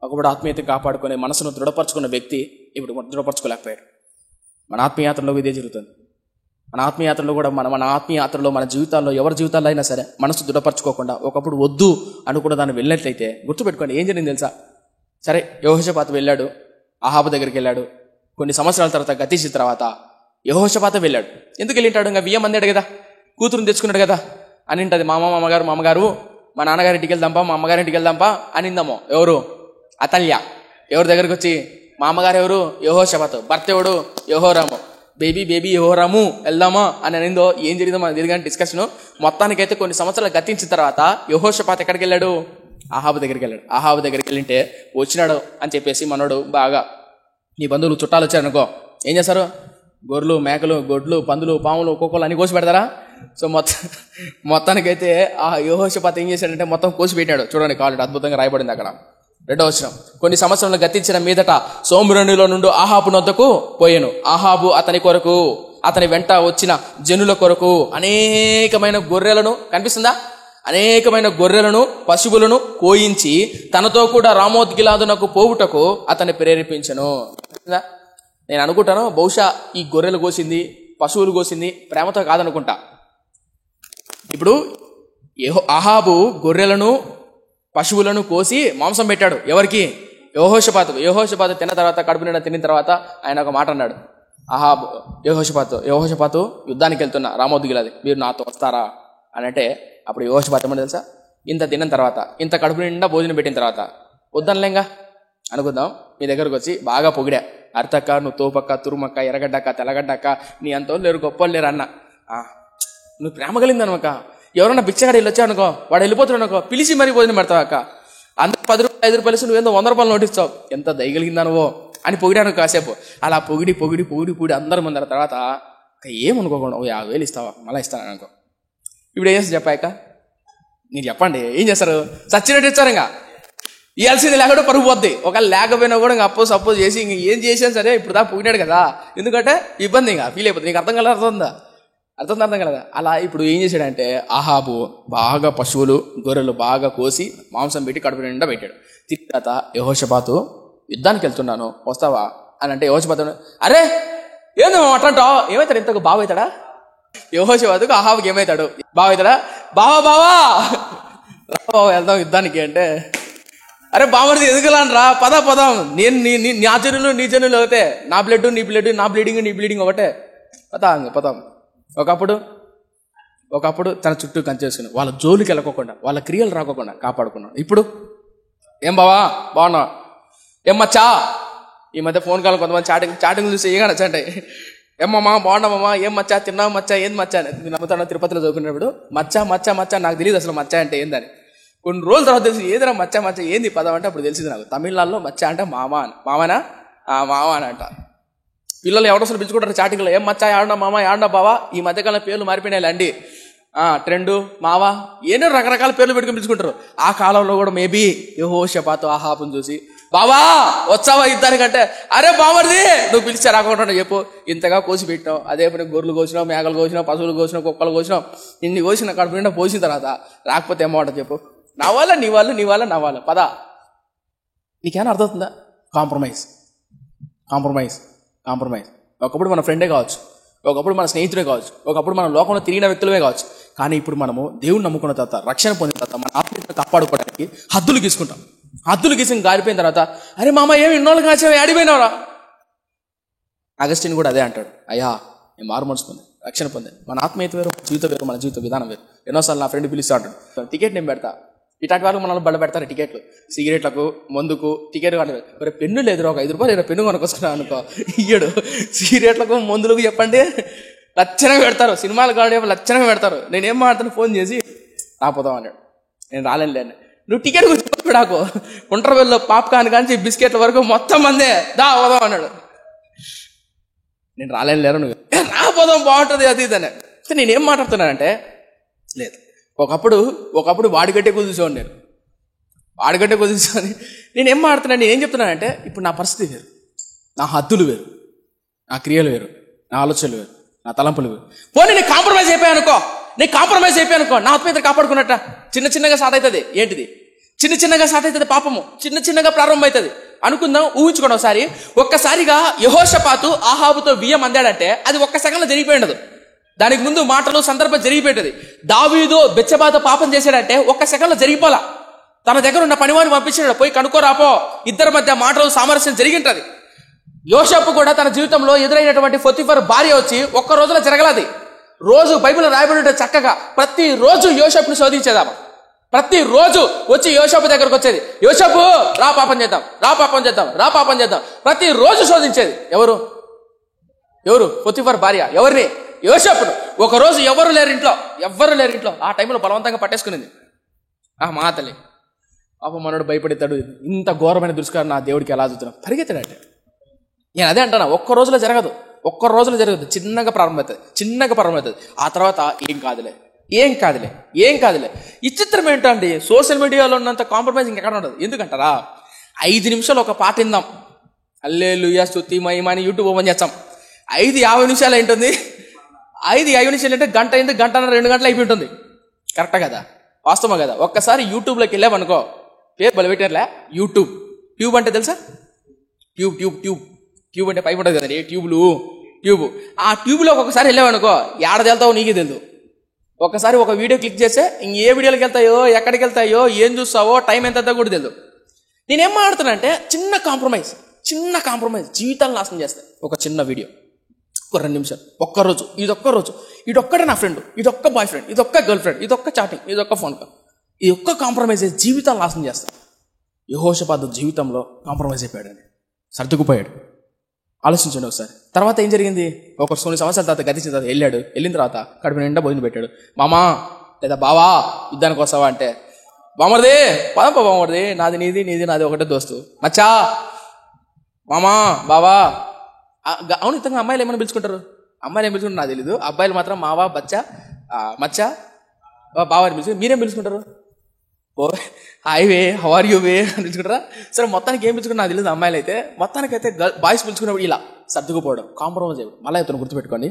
ఒకప్పుడు ఆత్మీయతను కాపాడుకునే మనసును దృఢపరచుకున్న వ్యక్తి ఇప్పుడు దృఢపరచుకోలేకపోయాడు. మన ఆత్మీయాత్రలో ఇదే జరుగుతుంది. మన ఆత్మీయాత్రలో కూడా మన ఆత్మీయాత్రలో, మన జీవితాల్లో, ఎవరి జీవితాల్లో అయినా సరే మనసు దృఢపరచుకోకుండా ఒకప్పుడు వద్దు అనుకున్న దాన్ని వెళ్ళినట్లయితే గుర్తుపెట్టుకోండి ఏం జరిగింది తెలుసా? సరే, యెహోషాపాతు వెళ్ళాడు, ఆహాబు దగ్గరికి వెళ్ళాడు. కొన్ని సంవత్సరాల తర్వాత గతించిన తర్వాత యెహోషాపాతు వెళ్ళాడు. ఎందుకు వెళ్ళింటాడు? ఇంకా 1000 మంది కదా, కూతురుని తెచ్చుకున్నాడు కదా అని ఉంటుంది. మామగారు మా నాన్నగారింటికి వెళ్దాంపా, మా అమ్మగారింటికి వెళ్దాంపా అనిందామో. ఎవరు? అతల్య. ఎవరి దగ్గరికి వచ్చి? మా అమ్మగారు ఎవరు? యెహోషాపాతు. భర్త ఎవడు? యెహోరాము. బేబీ యెహోరాము వెళ్దామా అని అనిందో. ఏం జరిగిందో మనకు తెలియదు డిస్కషన్. మొత్తానికైతే కొన్ని సంవత్సరాలు గతించిన తర్వాత యెహోషాపాతు ఎక్కడికి వెళ్ళాడు? ఆహాబు దగ్గరికి వెళ్ళాడు. ఆహాబు దగ్గరికి వెళ్ళింటే వచ్చినాడు అని చెప్పేసి మనోడు బాగా, నీ బంధువులు చుట్టాలు వచ్చారనుకో, ఏం చేస్తారు? గొర్రెలు, మేకలు, గొడ్లు, పందులు, పాములు, కుక్కలు అన్ని కోసి పెడతారా? సో మొత్తానికైతే ఆ యెహోషాపాతు ఏం చేశాడంటే మొత్తం కోసి పెట్టాడు. చూడండి, కావాలంటే అద్భుతంగా రాయబడింది అక్కడ. 2వ వచనం. కొన్ని సంవత్సరాలు గతించిన మీదట సోమ్రాణిలో నుండి ఆహాబు నొద్దకు పోయెను. ఆహాబు అతని కొరకు, అతని వెంట వచ్చిన జనుల కొరకు అనేకమైన గొర్రెలను, కనిపిస్తుందా? అనేకమైన గొర్రెలను, పశువులను కోయించి తనతో కూడా రామోత్గిలాదునకు పోవుటకు అతన్ని ప్రేరేపించను. నేను అనుకుంటాను, బహుశా ఈ గొర్రెలు కోసింది, పశువులు కోసింది ప్రేమతో కాదనుకుంటా. ఇప్పుడు ఆహాబు గొర్రెలను, పశువులను కోసి మాంసం పెట్టాడు. ఎవరికి? యెహోషాపాతు తిన్న తర్వాత, కడుపు నిండా తిన్న తర్వాత ఆయన ఒక మాట అన్నాడు. యెహోషాపాతు యుద్ధానికి వెళ్తున్నా, రామోద్దు గిలాది, మీరు నాతో వస్తారా అని అంటే, అప్పుడు యెహోషాపాతు ఏమని తెలుసా? ఇంత తిన్న తర్వాత, ఇంత కడుపు నిండా భోజనం పెట్టిన తర్వాత వద్దనలేంగా అనుకుందాం, మీ దగ్గరకు వచ్చి బాగా పొగిడా, అర్థక్క, నువ్వు తోపక్క, తురుమక్క, ఎర్రగడ్డక్క, తెల్లగడ్డక్క, నీ అంతోళ్ళు లేరు, గొప్పలు లేరు అన్న. నువ్వు ప్రేమ కలిగింది అనక, ఎవరన్నా బిచ్చగాడు వెళ్ళి వచ్చావు అనుకో, వాడు వెళ్ళిపోతున్నాడు అనుకో, పిలిచి మరీ భోజనం పెడతావు అక్క, అందరూ 10 రూపాయలు 5 రూపాయలు నువ్వేందో 100 రూపాయలు నోటిస్తావు, ఎంత దయగలిగిందనువో అని పొగిడాను కాసేపు. అలా పొగిడి అందరు ముందర తర్వాత ఏమనుకోకుండా 50,000 ఇస్తావా, మళ్ళీ ఇస్తాను అనుకో. ఇప్పుడు ఏం చేస్తా చెప్పాక? మీరు చెప్పండి, ఏం చేస్తారు? చచ్చినట్టు ఇచ్చారు, ఇంకా ఇవ్వాల్సింది లేకుండా పరుగు పోద్ది. ఒకవేళ లేకపోయినా కూడా ఇంకా సపోజ్ చేసి ఇంక ఏం చేసాను సరే, ఇప్పుడు దా పొగినాడు కదా, ఎందుకంటే ఇబ్బంది, ఇంకా ఫీల్ అయిపోతుంది. నీకు అర్థం కలదా? అలా ఇప్పుడు ఏం చేశాడంటే, అహాబు బాగా పశువులు గొర్రెలు బాగా కోసి మాంసం పెట్టి కడుపు నిండా పెట్టాడు. తర్వాత యెహోషాపాతు, యుద్ధానికి వెళ్తున్నాను వస్తావా అని అంటే, యెహోషాపాతు, అరే ఏందో అట్లాంటావు, ఏమవుతాడు ఇంతకు బావ అవుతాడా? యెహోషాపాతుకు అహాబుకి ఏమవుతాడు? బావ అవుతాడా? బావా వెళ్దాం యుద్ధానికి అంటే, అరే బావడిది ఎదుగులానరా, పదాం, నేను నా జనులు నీ జనులు ఒకటే, నా బ్లడ్ నీ బ్లడ్, నా బ్లీడింగ్ నీ బ్లీడింగ్ ఒకటే, పదాం. ఒకప్పుడు తన చుట్టూ కంచేసుకుని వాళ్ళ జోలికి వెళ్ళకోకుండా, వాళ్ళ క్రియలు రాకోకుండా కాపాడుకున్నాడు. ఇప్పుడు ఏం బావా బాగున్నా, ఏం మచ్చా, ఈ మధ్య ఫోన్ కాల్ కొంతమంది చాటింగ్ చూసి ఏగా నచ్చంటాయి, ఏమ్మమ్మా బాగున్నామమ్మా, ఏం మచ్చా, తిన్నావు మచ్చా, ఏంది మచ్చా అని. మీరు నమ్ముతాను, తిరుపతిలో చదువుకున్నప్పుడు మచ్చా నాకు తెలియదు అసలు మచ్చా అంటే ఏందని. కొన్ని రోజుల తర్వాత తెలిసి, ఏదైనా మచ్చా ఏంది పదం అంటే అప్పుడు తెలిసింది నాకు. తమిళనాడులో మచ్చా అంటే మామనా అని అంట. పిల్లలు ఎవరో అసలు పిలుచుకుంటారు చాటింగ్లో, ఏం మచ్చా, ఆడినా మామ, ఆడినా బావా. ఈ మధ్యకాలం పేర్లు మారిపోయినాయి అండి, ట్రెండు మావా, ఏదో రకరకాల పేర్లు పెట్టుకుని పిలుచుకుంటారు. ఆ కాలంలో కూడా మేబీ యెహోషాపాతు అహాబుని చూసి, బావా వచ్చావా యుద్ధానికంటే, అరే బావరిది నువ్వు పిలిచా రాకుండా చెప్పు, ఇంతగా కోసి పెట్టినావు, అదే పని గొర్రెలు కోసినావు, మేకలు కోసినావు, పశువులు కోసినావు, కుక్కలు కోసినావు, ఇన్ని కోసిన కడుపు నిండా పోసిన తర్వాత రాకపోతే ఏమంటావు చెప్పు, నా వాళ్ళ నీ వాళ్ళ నా వాళ్ళ పదా. నీకేమైనా అర్థమవుతుందా? కాంప్రమైజ్. ఒకప్పుడు మన ఫ్రెండే కావచ్చు, ఒకప్పుడు మన స్నేహితుడే కావచ్చు, ఒకప్పుడు మన లోకంలో తిరిగిన వ్యక్తులమే కావచ్చు, కానీ ఇప్పుడు మనము దేవుని నమ్ముకున్న తర్వాత, రక్షణ పొందిన తర్వాత, మన ఆత్మీయతను కాపాడుకోవడానికి హద్దులు గీసుకుంటాం. హద్దులు గీసుకుని గారిపోయిన తర్వాత, అరే మామ ఏమి ఇన్నోళ్ళు కాచావు, ఆడిపోయినావురా. అగస్టిన్ కూడా అదే అంటాడు, అయ్యా నేను మారు మనసు పొంది రక్షణ పొందాను, మన ఆత్మీయత వేరు, జీవితం వేరు, మన జీవిత విధానం వేరు. ఎన్నోసార్లు నా ఫ్రెండ్ పిలుస్తూ అంటాడు, టికెట్ నేను పెడతా, ఇట్లాంటి వాళ్ళకి మనల్ని బల్ల పెడతారు టికెట్లు, సిగరెట్లకు మందుకు టికెట్ కాదు, మరి పెన్ను లేదు, ఒక 5 రూపాయలు పెన్ను కొనుక్కొస్తున్నాను అనుకో, ఇయ్యడు. సిగరెట్లకు మందులకు చెప్పండి లచ్చనంగా పెడతారు, సినిమాలు కాదు లచ్చనంగా పెడతారు. నేనేం మాట్లాడుతాను, ఫోన్ చేసి రాపోదాం అన్నాడు. నేను రాలేనులే. నువ్వు టికెట్ గురించి నాకు కుంట్రవెల్లో పాప్కార్న్ కానీ బిస్కెట్ల వరకు మొత్తం మందే పోదాం అన్నాడు. నేను రాలేనులేరు, నువ్వు రాపోదాం బాగుంటుంది అది ఇదనే. నేనేం మాట్లాడుతున్నానంటే, లేదు ఒకప్పుడు వాడిగట్టే కూర్చోండి, నేనేం మాట్లాడుతున్నాను, నేనేం చెప్తున్నానంటే, ఇప్పుడు నా పరిస్థితి వేరు, నా హద్దులు వేరు, నా క్రియలు వేరు, నా ఆలోచనలు వేరు, నా తలంపులు వేరు. పోనీ నేను కాంప్రమైజ్ అయిపోయాను అనుకో, నా ఆత్మీయత కాపాడుకున్నట్ట. చిన్నగా స్టార్ట్ అవుతుంది. ఏంటిది? చిన్నగా స్టార్ట్ అవుతుంది పాపము, చిన్నగా ప్రారంభం అవుతుంది అనుకుందాం. ఊహించుకోండి ఒకసారి. ఒక్కసారిగా యెహోషాపాతు అహాబుతో బియ్యం అందాడంటే అది ఒక్క సెకండ్లో జరిగిపోయి ఉండదు. దానికి ముందు మాటలు సందర్భం జరిగిపోయేది. దావీదు బెత్షెబాతో పాపం చేశాడంటే ఒక్క సెకండ్లో జరిగిపోలా. తన దగ్గర ఉన్న పనివాడిని పంపించాడు, పోయి కనుక్కోరాపో. ఇద్దరి మధ్య మాటలు సామరస్యం జరిగింటది. యోసేపు కూడా తన జీవితంలో ఎదురైనటువంటి పొతిఫర్ భార్య వచ్చి ఒక్క రోజులో జరగలది. రోజు బైబిల్ రాయబడి ఉంటే చక్కగా ప్రతిరోజు యోసేపుని శోధించేదాము. ప్రతిరోజు వచ్చి యోసేపు దగ్గరకు వచ్చేది, యోసేపు రా పాపం చేద్దాం. ప్రతిరోజు శోధించేది. ఎవరు? పొతిఫర్ భార్య. ఎవరిని? యోసేపును. ఒకరోజు ఎవ్వరు లేరు ఇంట్లో. ఆ టైంలో బలవంతంగా పట్టేసుకునేది మా తల్లి. పాపం మనోడు భయపడతాడు, ఇంత ఘోరమైన దుష్కారం నా దేవుడికి ఎలా చూస్తున్నాం, పరిగెత్తాడంటే. నేను అదే అంటాను, ఒక్క రోజులో జరగదు. చిన్నగా ప్రారంభమవుతుంది. ఆ తర్వాత ఏం కాదులే. ఈ చిత్రం ఏంటండి, సోషల్ మీడియాలో ఉన్నంత కాంప్రమైజ్ ఇంకెక్కడ ఉండదు. ఎందుకంటారా, 5 నిమిషాలు ఒక పాట విందాం, హల్లెలూయా స్తుతి మహిమ అని యూట్యూబ్ ఓపెన్ చేస్తాం. 50 నిమిషాలు ఏంటుంది, 5 నిమిషాలు అంటే గంట అయింది, గంటన్నర 2 గంటలు అయిపోయి ఉంటుంది. కరెక్టా కదా? వాస్తవం కదా? ఒక్కసారి యూట్యూబ్లోకి వెళ్ళామనుకో, పేరు బలి పెట్టినట్లే యూట్యూబ్. ట్యూబ్ అంటే తెలుసా? ట్యూబ్ అంటే పైపు ఉంటుంది కదండి, ట్యూబ్. ఆ ట్యూబ్లోకి ఒకసారి వెళ్ళామనుకో, ఏడ తెలుతావు నీకే తెలుసు. ఒకసారి ఒక వీడియో క్లిక్ చేస్తే ఏ వీడియోకి వెళ్తాయో, ఎక్కడికి వెళ్తాయో, ఏం చూస్తావో, టైం ఎంత కూడా తెలియదు. నేనేం మాట్లాడుతున్నా అంటే చిన్న కాంప్రమైజ్ జీవితాన్ని నాశనం చేస్తాయి. ఒక చిన్న వీడియో, ఒక 2 నిమిషాలు, ఒక్కరోజు, ఇదొక్కడే నా ఫ్రెండ్, ఇదొక్క బాయ్ ఫ్రెండ్, ఇదొక్క గర్ల్ ఫ్రెండ్, ఇదొక్క చాటింగ్, ఇదొక్క ఫోన్ కాల్, ఈ ఒక్క కాంప్రమైజ్ జీవితాన్ని నాశనం చేస్తాయి. యెహోషాపాతు జీవితంలో కాంప్రమైజ్ అయిపోయాడని సర్దుకుపోయాడు. ఆలోచించండి ఒకసారి. తర్వాత ఏం జరిగింది? ఒక 9 సంవత్సరాల తర్వాత గతించిన తర్వాత వెళ్ళిన తర్వాత కడుపు నిండా భోజనం పెట్టాడు. మామా లేదా బావా యుద్ధానికి వస్తావా అంటే, బామర్దే పదంపా బామర్దే, నాది నీది నాది ఒకటే దోస్తు, మచ్చా మామా బావా. అవును, ఇతను అమ్మాయిలు ఏమైనా పిలుచుకుంటారు? అమ్మాయిలు ఏం పిలుచుకుంటారు నాకు తెలీదు. అబ్బాయిలు మాత్రం మావా, బచ్చా, మచ్చా, బావాని పిలుచుకుంటారు. మీరేం పిలుచుకుంటారు? ఓ హాయ్ వే, హౌ ఆర్ యూ వే అని పిలుచుకుంటారా? సరే, మొత్తానికి ఏం పిలుచుకుంటారు నాకు తెలియదు. అమ్మాయిలు అయితే మొత్తానికి అయితే బాయ్స్ పిలుచుకున్నప్పుడు ఇలా సర్దుకుపోవడం, కాంప్రమైజ్ అయిపోవడం. మళ్ళీ ఇతను గుర్తుపెట్టుకోండి,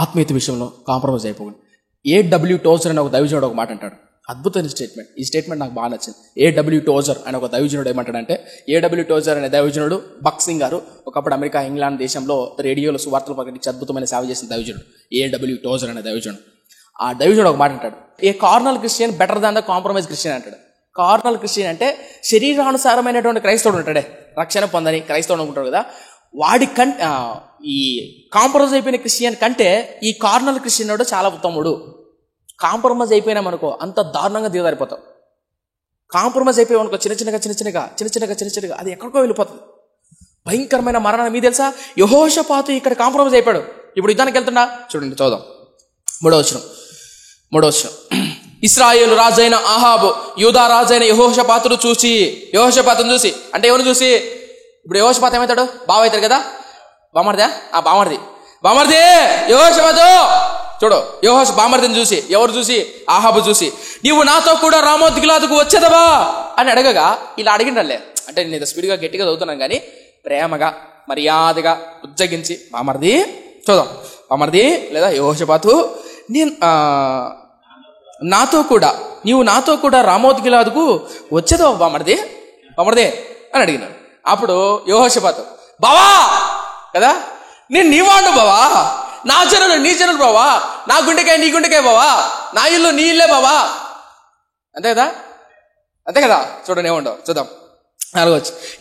ఆత్మీయత విషయంలో కాంప్రమైజ్ అయిపోకండి. A.W. టోజర్ అనే ఒక దైవజనుడు ఒక మాట అంటాడు, అద్భుతమైన స్టేట్మెంట్. ఈ స్టేట్మెంట్ నాకు బాగా నచ్చింది. A.W. టోజర్ అనే ఒక దైవజనుడు ఏమంటాడంటే, A.W. టోజర్ అనే దైవజనుడు బక్సింగ్ గారు ఒకప్పుడు అమెరికా, ఇంగ్లాండ్ దేశంలో రేడియోలో సువార్తలు ప్రకటించి అద్భుతమైన సేవ చేసిన దైవజనుడు A.W. టోజర్ అనే దైవజనుడు. ఆ దైవజనుడు ఒక మాట అంటాడు, a carnal Christian better than the compromise Christian అంటాడు. కార్నల్ క్రిస్టియన్ అంటే శరీరానుసారమైనటువంటి క్రైస్తవుడు ఉంటాడే, రక్షణ పొందని క్రైస్తవుడు అనుకుంటాడు కదా, వాడి ఈ కాంప్రమైజ్ అయిపోయిన క్రిస్టియన్ కంటే ఈ కార్నల్ క్రిస్టియన్ చాలా ఉత్తముడు. కాంప్రమైజ్ అయిపోయినామనుకో అంత దారుణంగా దిగదారిపోతాం. కాంప్రమైజ్ అయిపోయామనుకో చిన్నగా అది ఎక్కడికో వెళ్ళిపోతుంది. భయంకరమైన మరణం. మీకు తెలుసా, యెహోషాపాతు ఇక్కడ కాంప్రమైజ్ అయిపోయాడు. ఇప్పుడు యుద్ధానికి వెళ్తున్నా చూడండి, చూద్దాం. మూడో వచనం. ఇశ్రాయేలు రాజైన ఆహాబు యూదా రాజైన యెహోషాపాతును చూసి అంటే ఎవరిని చూసి? ఇప్పుడు యెహోషాపాతు ఏమవుతాడు? బావ అవుతాడు కదా, బామర్ది యెహోషాపాతు చూడు. బామర్దిని చూసి, ఎవరు చూసి? ఆహాబు చూసి, నీవు నాతో కూడా రామోత్ గిలాదుకు వచ్చేదవా అని అడగగా, ఇలా అడిగిండలే అంటే నేను స్పీడ్గా గట్టిగా చదువుతున్నాను కానీ ప్రేమగా మర్యాదగా ఉజ్జగించి, బామర్ది చూద్దాం, బామర్ది లేదా యెహోషాపాతు, నీవు నాతో కూడా రామోత్ గిలాదుకు వచ్చేదో బామర్దే అని అడిగినాడు. అప్పుడు యెహోషాపాతు, బావా కదా, నేను నీవాడు బావా, నా జనులు నీ జనులు బావా, నా గుండెకాయ నీ గుండెకాయ బావా, నా ఇల్లు నీ ఇల్లే బావా. అంతే కదా చూడండి, ఏముండవు చూద్దాం. 4వ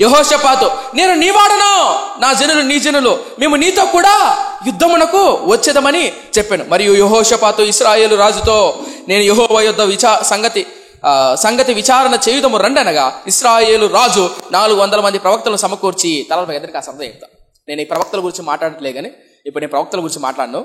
యెహోషాపాతు, నేను నీవాడను, నా జనులు నీ జనులు, మేము నీతో కూడా యుద్ధమునకు వచ్చేదమని చెప్పాను. మరియు యెహోషాపాతు ఇశ్రాయేలు రాజుతో, నేను యెహోవా యొద్ద సంగతి విచారణ చేయుదము రండనగా, ఇశ్రాయేలు రాజు 400 మంది ప్రవక్తలను సమకూర్చి తలపై ఎదురు కాస్త చెప్తా. నేను ఈ ప్రవక్తల గురించి మాట్లాడట్లే కానీ ఇప్పుడు నేను ప్రవక్తల గురించి మాట్లాడను,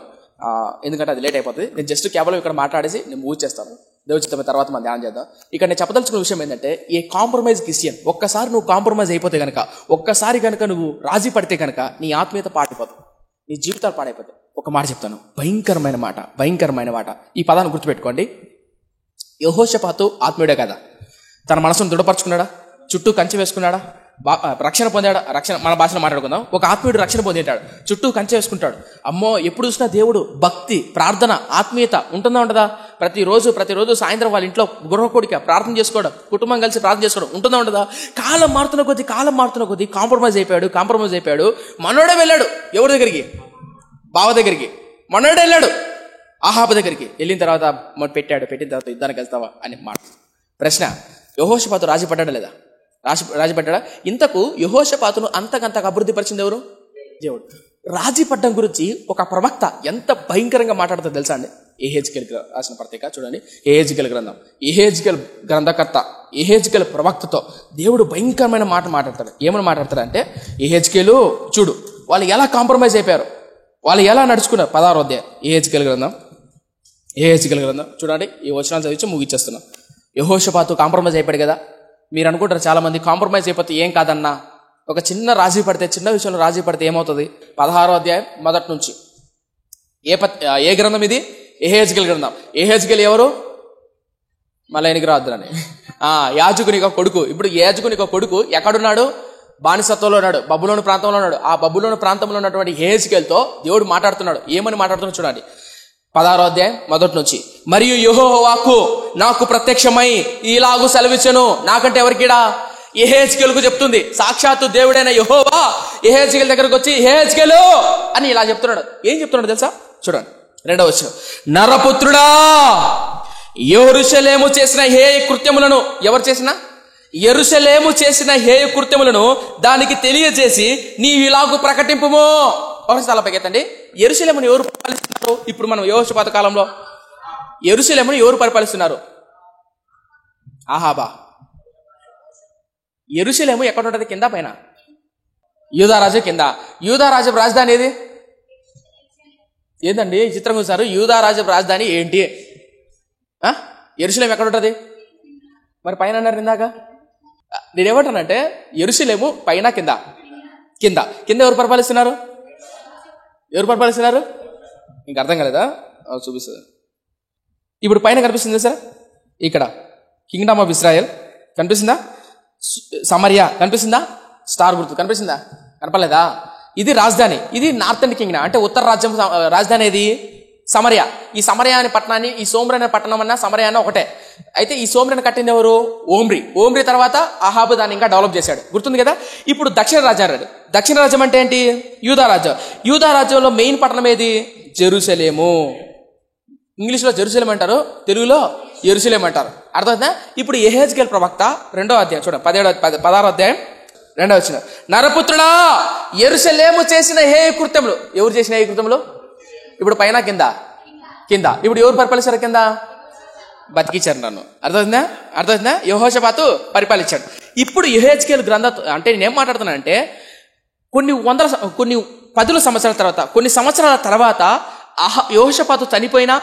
ఎందుకంటే అది లేట్ అయిపోతుంది. నేను జస్ట్ కేవలం ఇక్కడ మాట్లాడేసి నేను మూవ్ చేస్తాను. దేవుచిత్తమైన తర్వాత మనం ధ్యానం చేద్దాం. ఇక్కడ నేను చెప్పదలుచుకున్న విషయం ఏంటంటే, ఏ కాంప్రమైజ్ క్రిస్టియన్, ఒక్కసారి నువ్వు కాంప్రమైజ్ అయిపోతే కనుక, ఒక్కసారి కనుక నువ్వు రాజీ పడితే కనుక నీ ఆత్మీయత పాడైపోతుంది, నీ జీవితాలు పాడైపోతాయి. ఒక మాట చెప్తాను, భయంకరమైన మాట. ఈ పదాన్ని గుర్తుపెట్టుకోండి. యెహోషాపాతు ఆత్మీయుడే కదా, తన మనసును దృఢపరచుకున్నాడా, చుట్టూ కంచె వేసుకున్నాడా, రక్షణ పొందాడా? రక్షణ మన భాషలో మాట్లాడుకుందాం. ఒక ఆత్మీయుడు రక్షణ పొందింటాడు, చుట్టూ కంచె వేసుకుంటాడు. అమ్మో, ఎప్పుడు చూసినా దేవుడు, భక్తి, ప్రార్థన, ఆత్మీయత ఉంటుందా? ప్రతిరోజు సాయంత్రం వాళ్ళ ఇంట్లో గృహకోడిక ప్రార్థన చేసుకోవడం, కుటుంబం కలిసి ప్రార్థన చేసుకోవడం ఉంటుందా? కాలం మారుతున్న కొద్దీ కాంప్రమైజ్ అయిపోయాడు. మనోడే వెళ్ళాడు ఎవరి దగ్గరికి? బావ దగ్గరికి. మనోడే వెళ్ళాడు ఆహాబు దగ్గరికి. వెళ్ళిన తర్వాత పెట్టిన తర్వాత యుద్ధానికి వెళ్తావా అని మాట. ప్రశ్న, యెహోషాపాతు రాజీ పడ్డాడా లేదా? రాజీ పడ్డాడా? ఇంతకు యెహోషాపాతును అంతకంతకు అభివృద్ధి పరిచింది ఎవరు? దేవుడు. రాజీ పడ్డం గురించి ఒక ప్రవక్త ఎంత భయంకరంగా మాట్లాడుతుందో తెలుసా అండి? యెహెజ్కేలు రాసిన పత్రిక చూడండి, యెహెజ్కేలు గ్రంథం. యెహెజ్కేలు గ్రంథకర్త, యెహెజ్కేలు ప్రవక్తతో దేవుడు భయంకరమైన మాట మాట్లాడతాడు. ఏమని మాట్లాడతాడు అంటే, యెహెజ్కేలు చూడు వాళ్ళు ఎలా కాంప్రమైజ్ అయిపోయారు, వాళ్ళు ఎలా నడుచుకున్నారు. 16వ అధ్యాయం యెహెజ్కేలు గ్రంథం చూడండి. ఈ వచనాలు చదివించి ముగిచ్చేస్తున్నాం. యెహోషాపాతు కాంప్రమైజ్ అయిపోయాడు కదా. మీరు అనుకుంటారు చాలా మంది, కాంప్రమైజ్ అయిపోతే ఏం కాదన్నా, ఒక చిన్న విషయంలో రాజీ పడితే ఏమవుతుంది? 16వ అధ్యాయం మొదటి నుంచి. ఏ గ్రంథం ఇది? యెహెజ్కేలు గ్రంథం. యెహెజ్కేలు ఎవరు? మళ్ళీ ఎనికి రావద్దని యాజకుని కొడుకు. ఇప్పుడు యాజకుని కొడుకు ఎక్కడున్నాడు? బానిసత్వంలో ఉన్నాడు, బబులోను ప్రాంతంలో ఉన్నాడు. ఆ బబులోను ప్రాంతంలో ఉన్నటువంటి యెహెజ్కేలుతో దేవుడు మాట్లాడుతున్నాడు. ఏమని మాట్లాడుతున్నాడు చూడండి, 16వ అధ్యాయం మొదటి నుంచి. మరియు యెహోవా వాక్కు నాకు ప్రత్యక్షమై ఇలాగు సెలవిచ్చెను. నాకంటే ఎవరికిడా? యెహెజ్కేలుకు చెప్తుంది. సాక్షాత్తు దేవుడైన యెహోవా యెహెజ్కేలు దగ్గరకు వచ్చి, యెహెజ్కేలు అని ఇలా చెప్తున్నాడు. ఏం చెప్తున్నాడు తెలుసా? చూడండి, 2వ వచనం, నరపుత్రుడా యెరూషలేము చేసిన హేయ కృత్యములను, ఎవరు చేసిన? యెరూషలేము చేసిన హేయ కృత్యములను దానికి తెలియజేసి నీవు ఇలాగు ప్రకటింపుము. ఒకసారి చాలా పైకెత్తండి. యెరూషలేమును ఎవరు పరిపాలిస్తున్నారు? ఇప్పుడు మనం యెహోషాపాత కాలంలో యెరూషలేమును ఎవరు పరిపాలిస్తున్నారు? ఆహాబా. యెరూషలేము ఎక్కడ ఉంటుంది? కింద పైన? యూదారాజు కింద. యూదారాజు రాజధాని ఏది? ఏందండి ఈ చిత్రం చూసారు? యూదారాజు రాజధాని ఏంటి? యెరూషలేము ఎక్కడ ఉంటుంది? మరి పైన అన్నారు ఇందాక. నేనేమంటానంటే యెరూషలేము పైన కింద? కింద. కింద ఎవరు పరిపాలిస్తున్నారు? ఎవరు పరిపాలిస్తున్నారు? ఇంక అర్థం కాలేదా? చూపిస్తుంది. ఇప్పుడు పైన కనిపిస్తుంది సార్, ఇక్కడ కింగ్డమ్ ఆఫ్ ఇజ్రాయెల్ కనిపిస్తుందా? సమరియా కనిపిస్తుందా? స్టార్ గుర్తు కనిపిస్తుందా? కనపలేదా? ఇది రాజధాని. ఇది నార్థన్ కింగ్డమ్, అంటే ఉత్తర రాజ్యం రాజధాని ఏది? సమరియా. ఈ సమరియా అనే పట్టణాన్ని, ఈ సోమ్రి అనే పట్టణం అన్న సమరియా అన్న ఒకటే. అయితే ఈ సోమ్రిని కట్టింది ఎవరు? ఓమ్రి. ఓమ్రి తర్వాత అహాబు దాన్ని ఇంకా డెవలప్ చేశాడు, గుర్తుంది కదా. ఇప్పుడు దక్షిణ రాజ్యం. దక్షిణ రాజ్యం అంటే ఏంటి? యూదా రాజ్యం. యూదా రాజ్యంలో మెయిన్ పట్టణం ఏది? జెరూసలేము. ఇంగ్లీష్లో జెరూసలేం అంటారు, తెలుగులో యెరూషలేం అంటారు. అర్థమవుతుందా? ఇప్పుడు యెహెజ్కేలు ప్రవక్త 2వ అధ్యాయం చూడండి, 16వ అధ్యాయం 2వ వచనం, నరపుత్రుడా యెరూషలేము చేసిన హేయ కృత్యములు. ఎవరు చేసిన హేయ కృత్యములు? ఇప్పుడు పైన కింద? కింద. ఇప్పుడు ఎవరు పరిపాలించారు? కింద బతికించారు నన్ను. అర్థమవుతుందా? యెహోషాపాతు పరిపాలించాడు. ఇప్పుడు యెహెజ్కేలు అంటే నేనేం మాట్లాడుతున్నానంటే కొన్ని 10 సంవత్సరాల తర్వాత, కొన్ని సంవత్సరాల తర్వాత యెహోషాపాతు చనిపోయినా,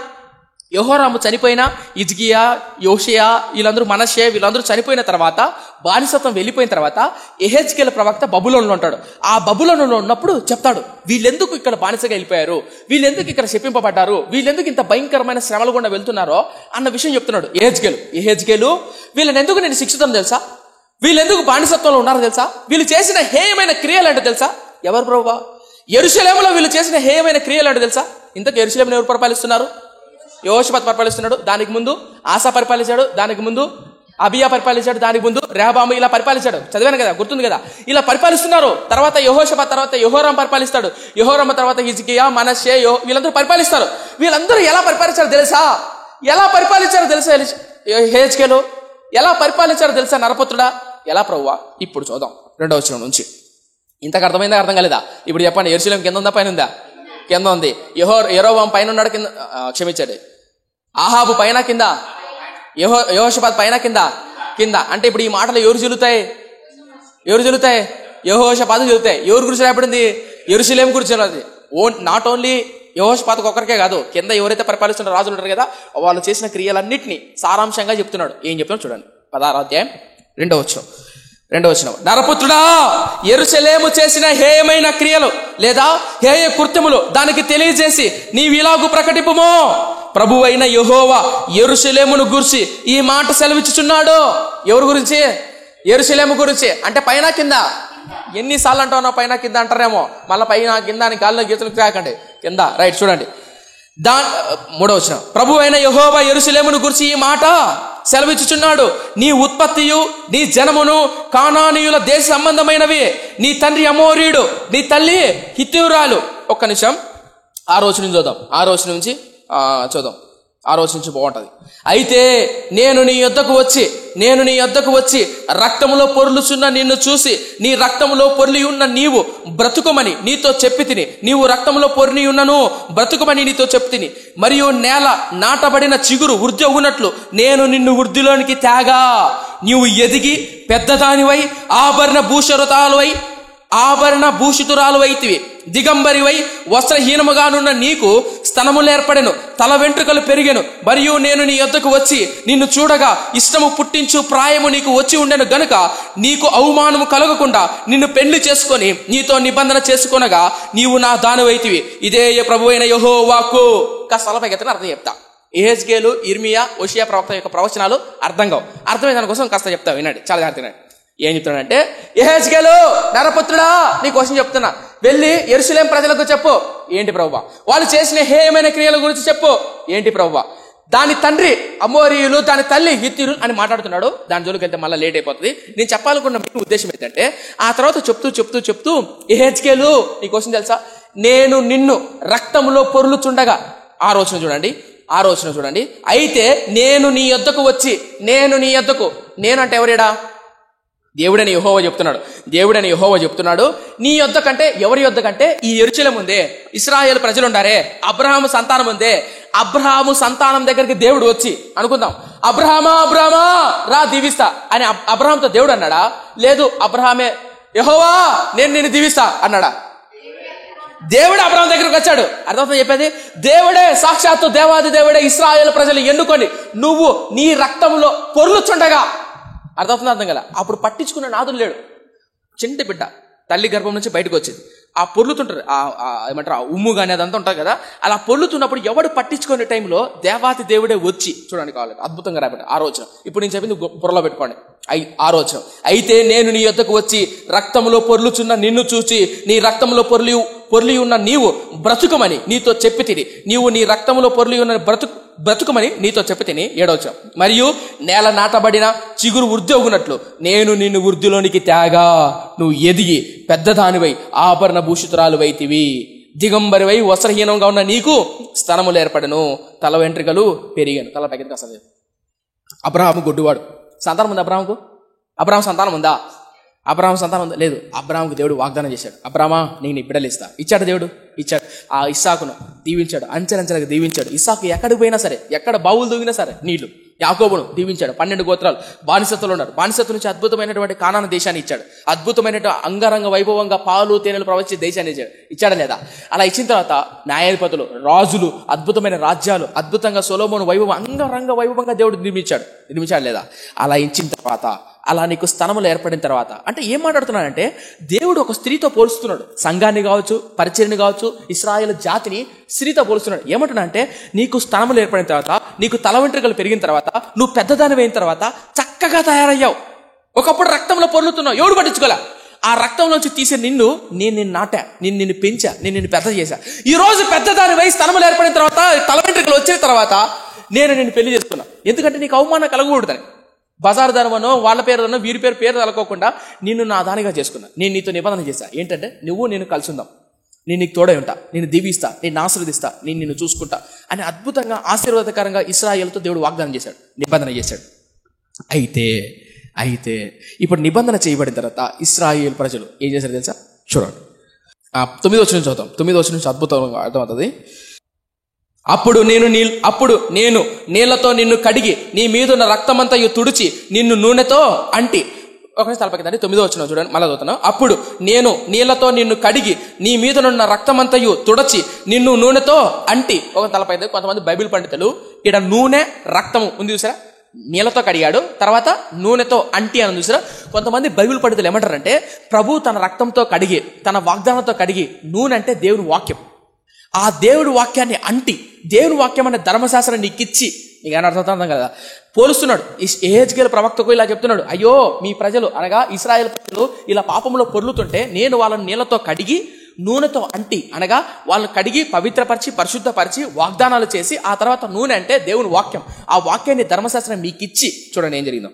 యెహోరాము చనిపోయినా, హిజ్కియా, యోషియా, వీళ్ళందరూ, మనష్షే, వీళ్ళందరూ చనిపోయిన తర్వాత, బానిసత్వం వెళ్ళిపోయిన తర్వాత యెహెజ్కేలు ప్రవక్త బబులోనులో ఉంటాడు. ఆ బబులోనులో ఉన్నప్పుడు చెప్తాడు, వీళ్ళెందుకు ఇక్కడ బానిసగా వెళ్ళిపోయారు, వీళ్ళెందుకు ఇక్కడ శపింపబడ్డారు, వీళ్ళెందుకు ఇంత భయంకరమైన శ్రమల గుండా వెళ్తున్నారో అన్న విషయం చెప్తున్నాడు యెహెజ్కేలు. వీళ్ళని ఎందుకు నేను శిక్షితం తెలుసా? వీళ్ళెందుకు బానిసత్వంలో ఉన్నారో తెలుసా? వీళ్ళు చేసిన హేయమైన క్రియలు అంటే తెలుసా? ఎవరు ప్రభువా? యెరూషలేములో వీళ్ళు చేసిన హేయమైన క్రియలు అంటే తెలుసా? ఇంతకు యెరూషలేమును ఎవరు పరిపాలిస్తున్నారు? యెహోషాపాతు పరిపాలిస్తున్నాడు. దానికి ముందు ఆసా పరిపాలించాడు. దానికి ముందు అబియా పరిపాలించాడు. దానికి ముందు రెహబాము. ఇలా పరిపాలించాడు. చదివాను కదా, గుర్తుంది కదా. ఇలా పరిపాలిస్తున్నారు. తర్వాత యెహోషాపాతు తర్వాత యెహోరాం పరిపాలిస్తాడు. యెహోరాం తర్వాత హిజ్కియా, మనష్షే, వీళ్ళందరూ పరిపాలిస్తారు. వీళ్ళందరూ ఎలా పరిపాలించారో తెలుసా? యెహెజ్కేలు ఎలా పరిపాలించారో తెలుసా? నరపుత్రుడా, ఎలా ప్రభువా? ఇప్పుడు చూద్దాం 2వ వచనం నుంచి. ఇంతకు అర్థమైందా? అర్థం కాలేదా? ఇప్పుడు చెప్పండి. యెరూషలేం కింద ఉందా పైన ఉందా? కింద ఉంది. యెరోబాము పైన ఉన్నాడు, కింద క్షమించండి, ఆహాబు పైన కింద, యెహోషాపాతు పైన కింద. అంటే ఇప్పుడు ఈ మాటలు ఎవరు చెల్లుతాయి? యెహోషాపాతు చెల్లుతాయి. ఎవరి గురించి రాబడింది? యెరూషలేం గురించి. నాట్ ఓన్లీ యెహోషాపాతుకు ఒక్కరికే కాదు, కింద ఎవరైతే పరిపాలిస్తున్న రాజులు ఉంటారు కదా, వాళ్ళు చేసిన క్రియలన్నింటినీ సారాంశంగా చెప్తున్నాడు. ఏం చెప్తున్నాడు చూడండి, 16వ అధ్యాయం 2వ వచనం, నరపుత్రుడా యెరూషలేము చేసిన హేయమైన క్రియలు లేదా హేయ కృత్యములు దానికి తెలియజేసి నీవిలాగు ప్రకటింపుము. ప్రభువైన యెహోవా యెరూషలేమును గురించి ఈ మాట సెలవిచ్చుచున్నాడు. ఎవరి గురించి? యెరూషలేము గురించి. అంటే పైన కింద. ఎన్నిసార్లు అంటావు పైన కింద అంటారేమో, మళ్ళీ పైన కింద అని గాల్లో గీతలు కాకండి, కింద. రైట్, చూడండి 3వ వచనం, ప్రభువైన యెహోవా యెరూషలేమును గురించి ఈ మాట సెలవిచ్చుచున్నాడు. నీ ఉత్పత్తియు నీ జనమును కానానీయుల దేశ సంబంధమైనవి. నీ తండ్రి అమోరీయుడు, నీ తల్లి హిత్తీయురాలు. ఒక్క నిమిషం, 6వ నుంచి చూద్దాం. 6వ నుంచి బాగుంటది. అయితే నేను నీ యొద్దకు వచ్చి రక్తములో పొర్లుచున్న నిన్ను చూసి నీ రక్తములో పొర్లి ఉన్న నీవు బ్రతుకుమని నీతో చెప్పి తిని, నీవు రక్తములో పొర్లి ఉన్నను బ్రతుకుమని నీతో చెప్పి తిని, మరియు నేల నాటబడిన చిగురు వృద్ధి అగునట్లు నేను నిన్ను వృద్ధిలోనికి తేగా. నీవు ఎదిగి పెద్దదానివై ఆభరణ భూషితురాలు అయితివి. దిగంబరివై వస్త్రహీనముగానున్న నీకు స్తనములేర్పడెను, తల వెంట్రుకలు పెరిగెను. మరియు నేను నీ యొద్దకు వచ్చి నిన్ను చూడగా ఇష్టము పుట్టించు ప్రాయము నీకు వచ్చి ఉండెను గనుక నీకు అవమానము కలగకుండా నిన్ను పెళ్లి చేసుకొని నీతో నిబంధన చేసుకొనగా నీవు నా దానివైతివి. ఇదే ప్రభువైన యెహోవాకు. కాస్త అర్థం చెప్తా. యెహెజ్కేలు, ఇర్మియా, హోషేయ ప్రవక్త యొక్క ప్రవచనాలు అర్థమైన దానికోసం కాస్త చెప్తా, వినండి, చాలా జాగ్రత్త వినండి. ఏం చెప్తున్నాడంటే, యెహెజ్కేలు నరపుత్రుడా, నీ కోసం చెప్తున్నా, వెళ్ళి యెరూషలేం ప్రజలకు చెప్పు. ఏంటి ప్రభువా? వాళ్ళు చేసిన హేయమైన క్రియల గురించి చెప్పు. ఏంటి ప్రభువా? దాని తండ్రి అమోరీయులు, దాని తల్లి హిత్తీయులు అని మాట్లాడుతున్నాడు. దాని జోలికి వెళ్తే మళ్ళీ లేట్ అయిపోతుంది. నేను చెప్పాలనుకున్న ఉద్దేశం ఏంటంటే, ఆ తర్వాత చెప్తూ యెహెజ్కేలు నీ కోసం తెలుసా, నేను నిన్ను రక్తములో పొర్లుచుండగా, 6వ వచనం చూడండి. అయితే నేను నీ యొద్దకు వచ్చి, నేను అంటే ఎవరేడా? దేవుడని యెహోవా చెప్తున్నాడు. నీ యొద్దకంటే ఎవరి యొద్దకంటే ఈ యెరూషలేము ఉందే, ఇశ్రాయేలు ప్రజలు ఉండారే, అబ్రహాము సంతానం ఉందే, అబ్రహాము సంతానం దగ్గరికి దేవుడు వచ్చి, అనుకుందాం అబ్రహామా రా దీవిస్తా అని అబ్రహాంతో దేవుడు అన్నాడా? లేదు, అబ్రహామే యెహోవా నేను నిన్ను దీవిస్తా అన్నాడా? దేవుడే అబ్రహాం దగ్గరికి వచ్చాడు. అర్థమవుతుంది చెప్పేది? దేవుడే, సాక్షాత్తు దేవాది దేవుడే ఇశ్రాయేలు ప్రజలు ఎన్నుకొని నువ్వు నీ రక్తంలో పొర్లుచుండగా, అర్థం కదా, అప్పుడు పట్టించుకున్న నాదుడు లేడు. చింటి బిడ్డ తల్లి గర్భం నుంచి బయటకు వచ్చింది, ఆ పొర్లుతుంటారు, ఏమంటారు ఆ ఉమ్ము కానీ అదంతా ఉంటుంది కదా, అలా పొర్లుతున్నప్పుడు ఎవడు పట్టించుకునే టైంలో దేవాతి దేవుడే వచ్చి, చూడండి కావాలి అద్భుతంగా రాబట్టి 6వ వచనం. ఇప్పుడు నేను చెప్పింది పొరలో పెట్టుకోండి. 6వ వచనం. అయితే నేను నీ యొద్దకు వచ్చి రక్తంలో పొర్లుచున్న నిన్ను చూచి నీ రక్తంలో పొర్లి ఉన్న నీవు బ్రతుకమని నీతో చెప్పి తిని, నీవు నీ రక్తంలో పొర్లి ఉన్న బ్రతుకమని నీతో చెప్పి తిని. 7వ వచనం. మరియు నేల నాటబడిన చిగురు వృద్ధి నేను నిన్ను వృద్ధిలోనికి తేగా నువ్వు ఎదిగి పెద్దదానివై ఆభరణ భూషితురాలు వైతివి, దిగంబరివై వస్త్రహీనంగా ఉన్న నీకు స్తనములు ఏర్పడను, తల వెంట్రుకలు పెరిగాను. తల పైకి అసలు అబ్రహాము గొడ్డువాడు. సంతానం ఉందా అబ్రహాం సంతానం ఉందా? అబ్రహాం సంతానం ఉందా? లేదు. అబ్రహాంకు దేవుడు వాగ్దానం చేశాడు, అబ్రహామా నేను బిడ్డలు ఇచ్చాడు. దేవుడు ఇచ్చాడు. ఆ ఇస్సాకును దీవించాడు, అంచెలంచెలకు దీవించాడు. ఇస్సాకు ఎక్కడికి పోయినా సరే, ఎక్కడ బావులు దూగినా సరే నీళ్లు. యాకోబును దీవించాడు. 12 గోత్రాలు బానిసత్తులు ఉన్నారు. బానిసత్తుల నుంచి అద్భుతమైనటువంటి కానాను దేశాన్ని ఇచ్చాడు. అద్భుతమైనటువంటి అంగరంగ వైభవంగా పాలు తేనెలు ప్రవహించే దేశాన్ని ఇచ్చాడా లేదా? అలా ఇచ్చిన తర్వాత న్యాయాధిపతులు, రాజులు, అద్భుతమైన రాజ్యాలు, అద్భుతంగా సొలొమోను వైభవం, అంగరంగ వైభవంగా దేవుడు నిర్మించాడు లేదా? అలా ఇచ్చిన తర్వాత, అలా నీకు స్తనములు ఏర్పడిన తర్వాత, అంటే ఏం మాట్లాడుతున్నాడంటే దేవుడు ఒక స్త్రీతో పోలుస్తున్నాడు. సంఘాన్ని కావచ్చు, పరిచర్ని కావచ్చు, ఇశ్రాయేలు జాతిని స్త్రీతో పోలుస్తున్నాడు. ఏమంటున్నా అంటే నీకు స్తనములు ఏర్పడిన తర్వాత, నీకు తల వెంట్రుకలు పెరిగిన తర్వాత, నువ్వు పెద్దదాని అయిన తర్వాత చక్కగా తయారయ్యావు. ఒకప్పుడు రక్తంలో పొర్లుతున్నావు, ఎవడు పట్టించుకోలే. ఆ రక్తంలోంచి తీసే నేను నిన్ను నాటా, నిన్ను పెంచా, నిన్ను పెద్ద చేశా. ఈ రోజు పెద్దదాని వై స్తనములు ఏర్పడిన తర్వాత, తల వెంట్రుకలు వచ్చిన తర్వాత నేను నిన్ను పెళ్లి చేసుకున్నా. ఎందుకంటే నీకు అవమానం కలగకూడదని. బజారు ధనమనో వాళ్ళ పేరునో వీరి పేరు తలకోకుండా నిన్ను నా దానిగా చేసుకున్నా. నేను నీతో నిబంధన చేశా. ఏంటంటే నేను కలిసి ఉందాం, నేను నీకు తోడై ఉంటా, నేను దీవిస్తా, నేను ఆశీర్వదిస్తా, నేను నిన్ను చూసుకుంటా అని అద్భుతంగా ఆశీర్వాదకరంగా ఇశ్రాయేలుతో దేవుడు వాగ్దానం చేశాడు, నిబంధన చేశాడు. అయితే ఇప్పుడు నిబంధన చేయబడిన తర్వాత ఇశ్రాయేలు ప్రజలు ఏం చేశారు తెలుసా? చూడండి, 9వ వచనం చదువుతాం. 9వ వచనం నుంచి అద్భుతంగా అర్థమవుతుంది. అప్పుడు నేను నీళ్లతో నిన్ను కడిగి నీ మీదున్న రక్తమంతయు తుడిచి నిన్ను నూనెతో అంటి. ఒకసారి తలపక్కదండి. 9వ వచనం చూడండి, మళ్ళీ చదువుతాను. అప్పుడు నేను నీళ్లతో నిన్ను కడిగి నీ మీదనున్న రక్తమంతయు తుడచి నిన్ను నూనెతో అంటి. ఒక తలపై కొంతమంది బైబిల్ పండితులు ఇక్కడ నూనె రక్తము ఉంది చూసారా, నీళ్లతో కడిగాడు, తర్వాత నూనెతో అంటి అని చూసారా. కొంతమంది బైబిల్ పండితులు ఏమంటారంటే ప్రభు తన రక్తంతో కడిగి, తన వాగ్దానంతో కడిగి, నూనె అంటే దేవుని వాక్యం, ఆ దేవుడి వాక్యాన్ని అంటి, దేవుని వాక్యం అనే ధర్మశాస్త్రాన్ని నీకిచ్చి, నీకు ఏమైనా అర్థం కదా, పోలుస్తున్నాడు. యెహెజ్కేలు ప్రవక్తకు ఇలా చెప్తున్నాడు, అయ్యో మీ ప్రజలు అనగా ఇశ్రాయేలు ప్రజలు ఇలా పాపంలో పొర్లుతుంటే నేను వాళ్ళని నీళ్లతో కడిగి నూనెతో అంటి, అనగా వాళ్ళని కడిగి పవిత్రపరిచి పరిశుద్ధపరిచి వాగ్దానాలు చేసి, ఆ తర్వాత నూనె అంటే దేవుని వాక్యం, ఆ వాక్యాన్ని ధర్మశాస్త్రం మీకు ఇచ్చి, చూడండి ఏం జరిగిందో.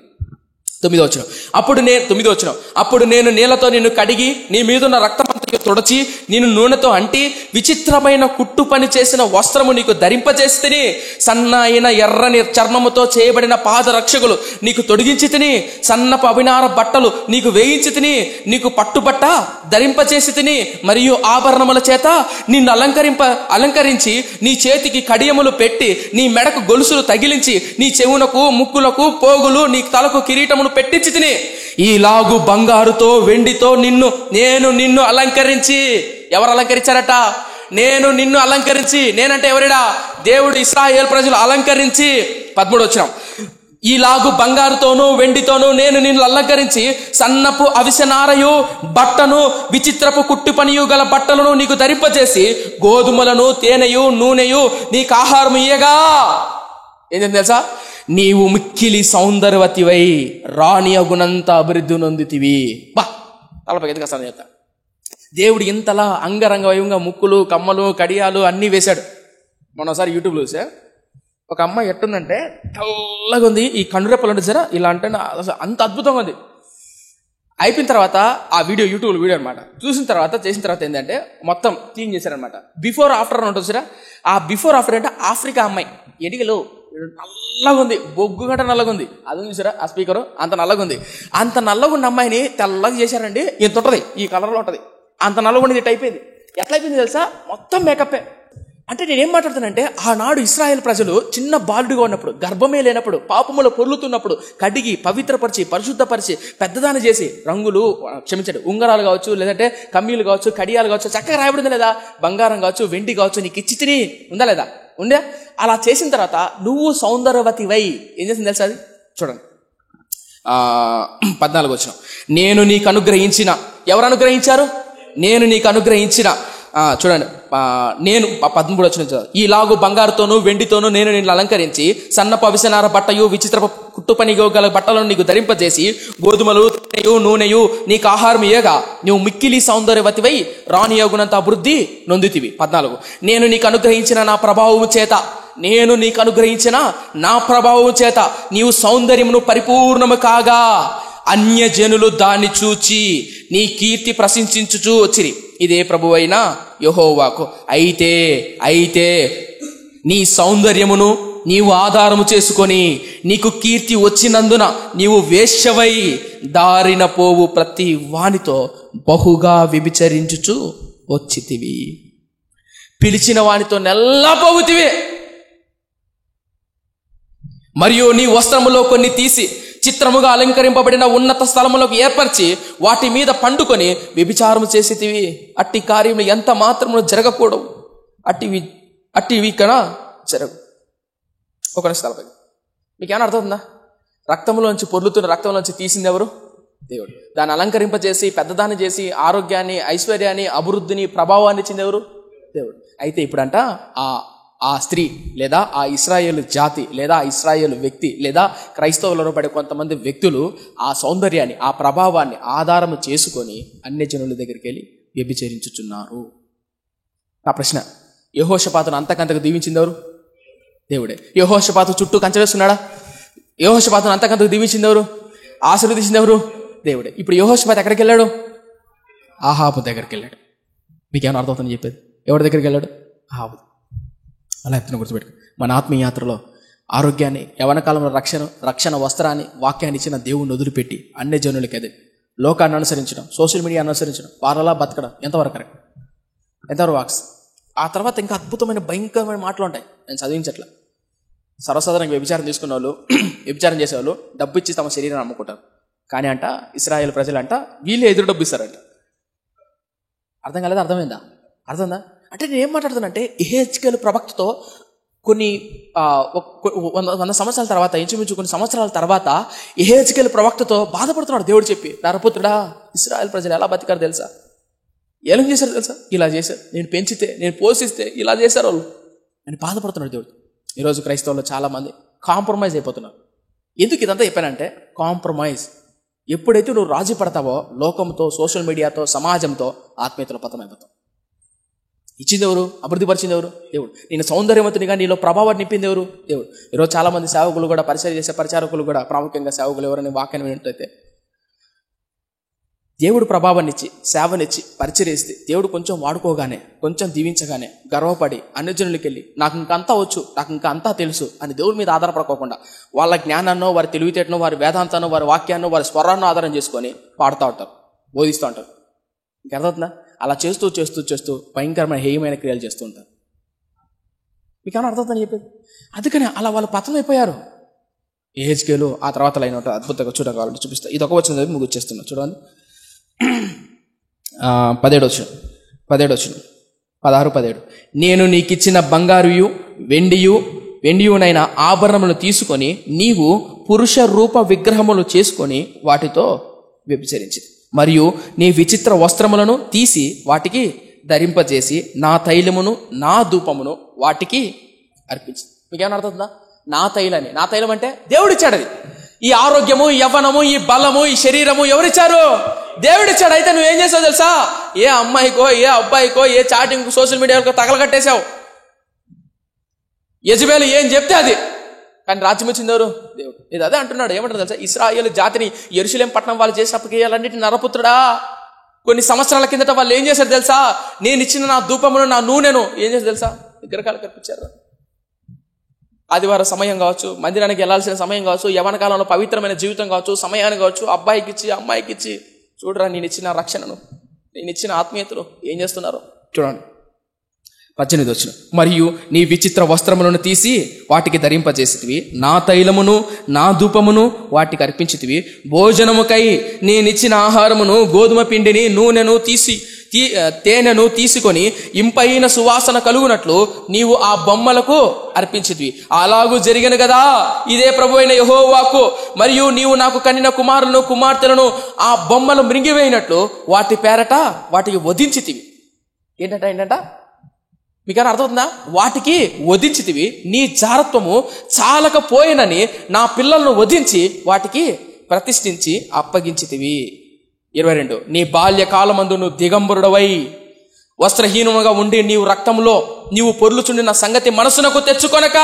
9వ వచనం. అప్పుడు నేను నీళ్లతో నిన్ను కడిగి నీ మీదున్న రక్తమంతయు తుడచి నిన్ను నూనెతో అంటి విచిత్రమైన కుట్టు పని చేసిన వస్త్రము నీకు ధరింపజేసి తిని, సన్నైన ఎర్రని చర్మముతో చేయబడిన పాదరక్షకులు నీకు తొడిగించి తిని, సన్నపు అభినార బట్టలు నీకు వేయించి తిని, నీకు పట్టుబట్ట ధరింపచేసి తిని, మరియు ఆభరణముల చేత నిన్ను అలంకరించి నీ చేతికి కడియములు పెట్టి నీ మెడకు గొలుసులు తగిలించి నీ చెవునకు ముక్కులకు పోగులు నీ తలకు కిరీటమును పెట్టించి తిని, ఈలాగు బంగారుతో వెండితో నేను నిన్ను అలంకరించి. ఎవరు అలంకరించారట? నేను నిన్ను అలంకరించి. నేనంటే ఎవరిడా? దేవుడు ఇశ్రాయేలు ప్రజలు అలంకరించి. 13వ వచనం. ఈలాగు బంగారుతోనూ వెండితోనూ నేను నిన్ను అలంకరించి సన్నపు అవిసెనారయు బట్టను విచిత్రపు కుట్టు పనియు గల బట్టలను నీకు ధరింపజేసి గోధుమలను తేనెయు నూనెయు నీకు ఆహారం ఇయ్యగా. ఏంటంటే తెలుసా? నీవు మిక్కిలి సౌందర్యవతివై రాణి అగునంత అభివృద్ధి నొందితివి. తలపై కష్టాన్ని చెప్తా. దేవుడు ఇంతలా అంగరంగ వైభవంగా ముక్కులు కమ్మలు కడియాలు అన్నీ వేశాడు. మొన్నసారి యూట్యూబ్లో చూసా, ఒక అమ్మాయి ఎట్టుందంటే తెల్లగా ఉంది, ఈ కనురెప్పలు ఉంటుంది సరే ఇలా అంటే అసలు అంత అద్భుతంగా ఉంది. అయిపోయిన తర్వాత ఆ వీడియో యూట్యూబ్ వీడియో అనమాట. చూసిన తర్వాత చేసిన తర్వాత ఏంటంటే మొత్తం క్లీన్ చేశారనమాట. బిఫోర్ ఆఫ్టర్ అని ఉంటుంది చూసారా, ఆ బిఫోర్ ఆఫ్టర్ అంటే ఆఫ్రికా అమ్మాయి ఎడిగలు నల్లగా ఉంది, బొగ్గు గంట నల్లగా ఉంది. అది ఉంది చూసారా ఆ స్పీకరు, అంత నల్లగా ఉంది. అంత నల్లగా ఉన్న అమ్మాయిని తెల్లగా చేశారండి. ఇంత ఉంటుంది, ఈ కలర్లో ఉంటుంది. అంత నల్లగా ఉండేది అయిపోయింది. ఎట్లా అయిపోయింది తెలుసా, మొత్తం మేకప్పే. అంటే నేనేం మాట్లాడుతానంటే, ఆనాడు ఇశ్రాయేల్ ప్రజలు చిన్న బాలుడిగా ఉన్నప్పుడు, గర్భమే లేనప్పుడు, పాపములో పొర్లుతున్నప్పుడు కడిగి పవిత్రపరిచి పరిశుద్ధపరిచి పెద్దదాన్ని చేసి రంగులు క్షమించండి ఉంగరాలు కావచ్చు, లేదంటే కమ్మీలు కావచ్చు, కడియాలు కావచ్చు, చక్కగా రాయబడింది లేదా, బంగారం కావచ్చు, వెండి కావచ్చు, నీకు ఇచ్చి తిని ఉందా లేదా, ఉండే. అలా చేసిన తర్వాత నువ్వు సౌందర్యవతివై ఏం చేసింది తెలుసా, అది చూడండి 14 వచనం. నేను నీకు అనుగ్రహించిన, ఎవరు అనుగ్రహించారు, నేను నీకు అనుగ్రహించిన, చూడండి నేను 13 వచనం. ఈలాగు బంగారుతోనూ వెండితోనూ నేను నిన్ను అలంకరించి సన్నపు అవిసెనార బట్టయు విచిత్ర కుట్టు పని గల బట్టలను నీకు ధరింపజేసి గోధుమలు నూనెయు నీకు ఆహారం ఇయ్యగా నువ్వు మిక్కిలి సౌందర్యవతివై రాని యోగునంత అభివృద్ధి నొందుతివి. 14 నేను నీకు అనుగ్రహించిన నా ప్రభావము చేత, నేను నీకు అనుగ్రహించిన నా ప్రభావము చేత నీవు సౌందర్యమును పరిపూర్ణము కాగా అన్యజనులు దాన్ని చూచి నీ కీర్తి ప్రశంసించుచూ వచ్చిరి. ఇదే ప్రభువైన యెహోవాకు. అయితే నీ సౌందర్యమును నీవు ఆధారము చేసుకొని నీకు కీర్తి వచ్చినందున నీవు వేశ్యవై దారిన పోవు ప్రతి వానితో బహుగా వ్యభిచరించుచు వచ్చితివి. పిలిచిన వానితో నెల్లా పోవుతివి. మరియు నీ వస్త్రములో కొన్ని తీసి చిత్రముగా అలంకరింపబడిన ఉన్నత స్థలములకు ఏర్పరిచి వాటి మీద పండుకొని వ్యభిచారము చేసేటివి. అట్టి కార్యములు ఎంత మాత్రము జరగకూడవు. అట్టివి కన్నా జరగవు. ఒక స్థలపై మీకేమైనా అర్థమవుతుందా? రక్తంలోంచి పొర్లుతున్న రక్తంలోంచి తీసింది ఎవరు? దేవుడు. దాన్ని అలంకరింపజేసి పెద్దదాన్ని చేసి ఆరోగ్యాన్ని, ఐశ్వర్యాన్ని, అభివృద్ధిని, ప్రభావాన్ని ఇచ్చింది ఎవరు? దేవుడు. అయితే ఇప్పుడంట ఆ స్త్రీ లేదా ఆ ఇశ్రాయేలు జాతి లేదా ఆ ఇశ్రాయేలు వ్యక్తి లేదా క్రైస్తవులలో పడే కొంతమంది వ్యక్తులు ఆ సౌందర్యాన్ని, ఆ ప్రభావాన్ని ఆధారము చేసుకొని అన్య జనుల దగ్గరికి వెళ్ళి వ్యభిచరించుచున్నారు. నా ప్రశ్న, యెహోషాపాతును అంతకంతకు దీవించింది ఎవరు? దేవుడే. యెహోషాపాతు చుట్టూ కంచె వేస్తున్నాడా? యెహోషాపాతును అంతకంతకు దీవించింది ఎవరు? ఆశీర్వదించింది ఎవరు? దేవుడే. ఇప్పుడు యెహోషాపాతు ఎక్కడికి వెళ్ళాడు? ఆహాబు దగ్గరికి వెళ్ళాడు. మీకేమైనా అర్థమవుతుందని చెప్పేది? ఎవరి దగ్గరికి వెళ్ళాడు? ఆహాబు. అలా ఎత్తున గుర్తుపెట్టు. మన ఆత్మీయ యాత్రలో ఆరోగ్యాన్ని, యవన కాలంలో రక్షణ వస్త్రాన్ని, వాక్యాన్ని ఇచ్చిన దేవుణ్ణి వదిలిపెట్టి అన్ని జనులకి అదే లోకాన్ని అనుసరించడం, సోషల్ మీడియాను అనుసరించడం, వారలా బతకడం ఎంతవరకు కరెక్ట్? ఎంతవరకు వాక్స్? ఆ తర్వాత ఇంకా అద్భుతమైన భయంకరమైన మాటలు ఉంటాయి. నేను చదివించట్లా. సర్వసాధారణంగా వ్యభిచారం తీసుకున్న వాళ్ళు, వ్యభిచారం చేసేవాళ్ళు డబ్బు ఇచ్చి తమ శరీరాన్ని అమ్ముకుంటారు. కానీ అంట ఇశ్రాయేలు ప్రజలంట వీళ్ళే ఎదురు డబ్బు ఇస్తారంట. అర్థం కాలేదా? అర్థమైందా? అర్థందా? అంటే నేను ఏం మాట్లాడుతానంటే, యెహెజ్కేలు ప్రవక్తతో కొన్ని 100 సంవత్సరాల తర్వాత, ఇంచుమించు కొన్ని సంవత్సరాల తర్వాత యెహెజ్కేలు ప్రవక్తతో బాధపడుతున్నాడు. దేవుడు చెప్పి, నరపుత్రుడా, ఇశ్రాయేల్ ప్రజలు ఎలా బతికారు తెలుసా? ఏం చేశారు తెలుసా? ఇలా చేశారు. నేను పెంచితే, నేను పోషిస్తే ఇలా చేశారు వాళ్ళు అని బాధపడుతున్నాడు దేవుడు. ఈరోజు క్రైస్తవులు చాలా మంది కాంప్రమైజ్ అయిపోతున్నారు. ఎందుకు ఇదంతా చెప్పానంటే, కాంప్రమైజ్. ఎప్పుడైతే నువ్వు రాజీ పడతావో లోకంతో, సోషల్ మీడియాతో, సమాజంతో, ఆత్మీయతలో పతనమైపోతావు. ఇచ్చింది ఎవరు? అభివృద్ధి పరిచింది ఎవరు? దేవుడు. నేను సౌందర్యవంతునిగా నీలో ప్రభావాన్ని నింపింది ఎవరు? దేవుడు. ఈరోజు చాలా మంది సేవకులు కూడా, పరిచయం చేసే పరిచారకులు కూడా, ప్రాముఖ్యంగా సేవకులు ఎవరైనా వాక్యాన్ని వింటైతే దేవుడు ప్రభావాన్ని ఇచ్చి, సేవనిచ్చి, పరిచర్యిస్తే దేవుడు కొంచెం వాడుకోగానే, కొంచెం దీవించగానే గర్వపడి అన్యజనులకి వెళ్ళి నాకు ఇంకా అంతా వచ్చు, నాకు ఇంకా అంతా తెలుసు అని దేవుడి మీద ఆధారపడుకోకుండా వాళ్ళ జ్ఞానాన్నో, వారి తెలివితేటనో, వారి వేదాంతానో, వారి వాక్యాన్నో, వారి స్వరాన్నో ఆధారం చేసుకొని పాడుతూ ఉంటారు, బోధిస్తూ ఉంటారు. ఇంకర్థమవుతుందా? అలా చేస్తూ చేస్తూ చేస్తూ భయంకరమైన హేయమైన క్రియలు చేస్తూ ఉంటారు. మీకు ఏమైనా అర్థమవుతుందని చెప్పేది? అందుకని అలా వాళ్ళు పతనం అయిపోయారు. యెహెజ్కేలు ఆ తర్వాత లైన్ ఉంటుంది, అద్భుతంగా చూడగలంటే చూపిస్తా. ఇది ఒక వచ్చిన ముగిచ్చేస్తున్నా చూడండి. 17 వచనం 16-17. నేను నీకిచ్చిన బంగారుయు వెండియునైన ఆభరణములు తీసుకొని నీవు పురుష రూప విగ్రహములు చేసుకొని వాటితో వ్యభిచరించింది. మరియు నీ విచిత్ర వస్త్రములను తీసి వాటికి ధరింపజేసి నా తైలమును, నా ధూపమును వాటికి అర్పించింది. మీకేమైనా అర్థమవుతుందా? నా తైలని, నా తైలం అంటే దేవుడిచ్చాడు. అది ఈ ఆరోగ్యము, ఈ యవ్వనము, ఈ బలము, ఈ శరీరము ఎవరిచ్చారు? దేవుడిచ్చాడు. అయితే నువ్వేం చేసావు తెలుసా? ఏ అమ్మాయికో, ఏ అబ్బాయికో, ఏ చాటింగ్, సోషల్ మీడియాకో తగలగట్టేశావు. యెజబెలు ఏం చెప్తే అది కానీ రాజ్యం వచ్చింది ఎవరు? దేవుడు. ఇది అదే అంటున్నాడు. ఏమంటారు తెలుసా? ఇశ్రాయేలు జాతిని యెరూషలేం పట్టణం వాళ్ళు చేసిన అప్పగియాలన్నిటి నరపుత్రుడా, కొన్ని సంవత్సరాల కిందట వాళ్ళు ఏం చేశారు తెలుసా? నేను ఇచ్చిన నా ధూపమును, నా నూనెను ఏం చేశారు తెలుసా? విగ్రహాలు కల్పించారు. ఆదివారం సమయం కావచ్చు, మందిరానికి వెళ్లాల్సిన సమయం కావచ్చు, యవ్వన కాలంలో పవిత్రమైన జీవితం కావచ్చు, సమయాన్ని కావచ్చు, అబ్బాయికి ఇచ్చి అమ్మాయికి ఇచ్చి, చూడరా నేను ఇచ్చిన రక్షణను, నేను ఇచ్చిన ఆత్మీయతలు ఏం చేస్తున్నారు చూడండి. 18 వచ్చిన, మరియు నీ విచిత్ర వస్త్రములను తీసి వాటికి ధరింపజేసితివి, నా తైలమును నా ధూపమును వాటికి అర్పించితివి. భోజనముకై నేనిచ్చిన ఆహారమును, గోధుమ పిండిని, నూనెను తేనెను తీసుకొని ఇంపైన సువాసన కలుగునట్లు నీవు ఆ బొమ్మలకు అర్పించితివి. అలాగూ జరిగను కదా, ఇదే ప్రభువైన యెహోవా వాక్కు. మరియు నీవు నాకు కనిన కుమారులను కుమార్తెలను ఆ బొమ్మలు మృంగివేయినట్లు వాటి పేరట వాటికి వధించితివి. ఏంటంట మీకైనా అర్థమవుతుందా? వాటికి వధించితివి. నీ జారత్వము చాలకపోయినని నా పిల్లలను వధించి వాటికి ప్రతిష్ఠించి అప్పగించితివి. 22, నీ బాల్యకాలమందు నువ్వు దిగంబరుడవై వస్త్రహీనముగా ఉండి నీవు రక్తంలో నీవు పొర్లుచుండిన సంగతి మనసునకు తెచ్చుకొనక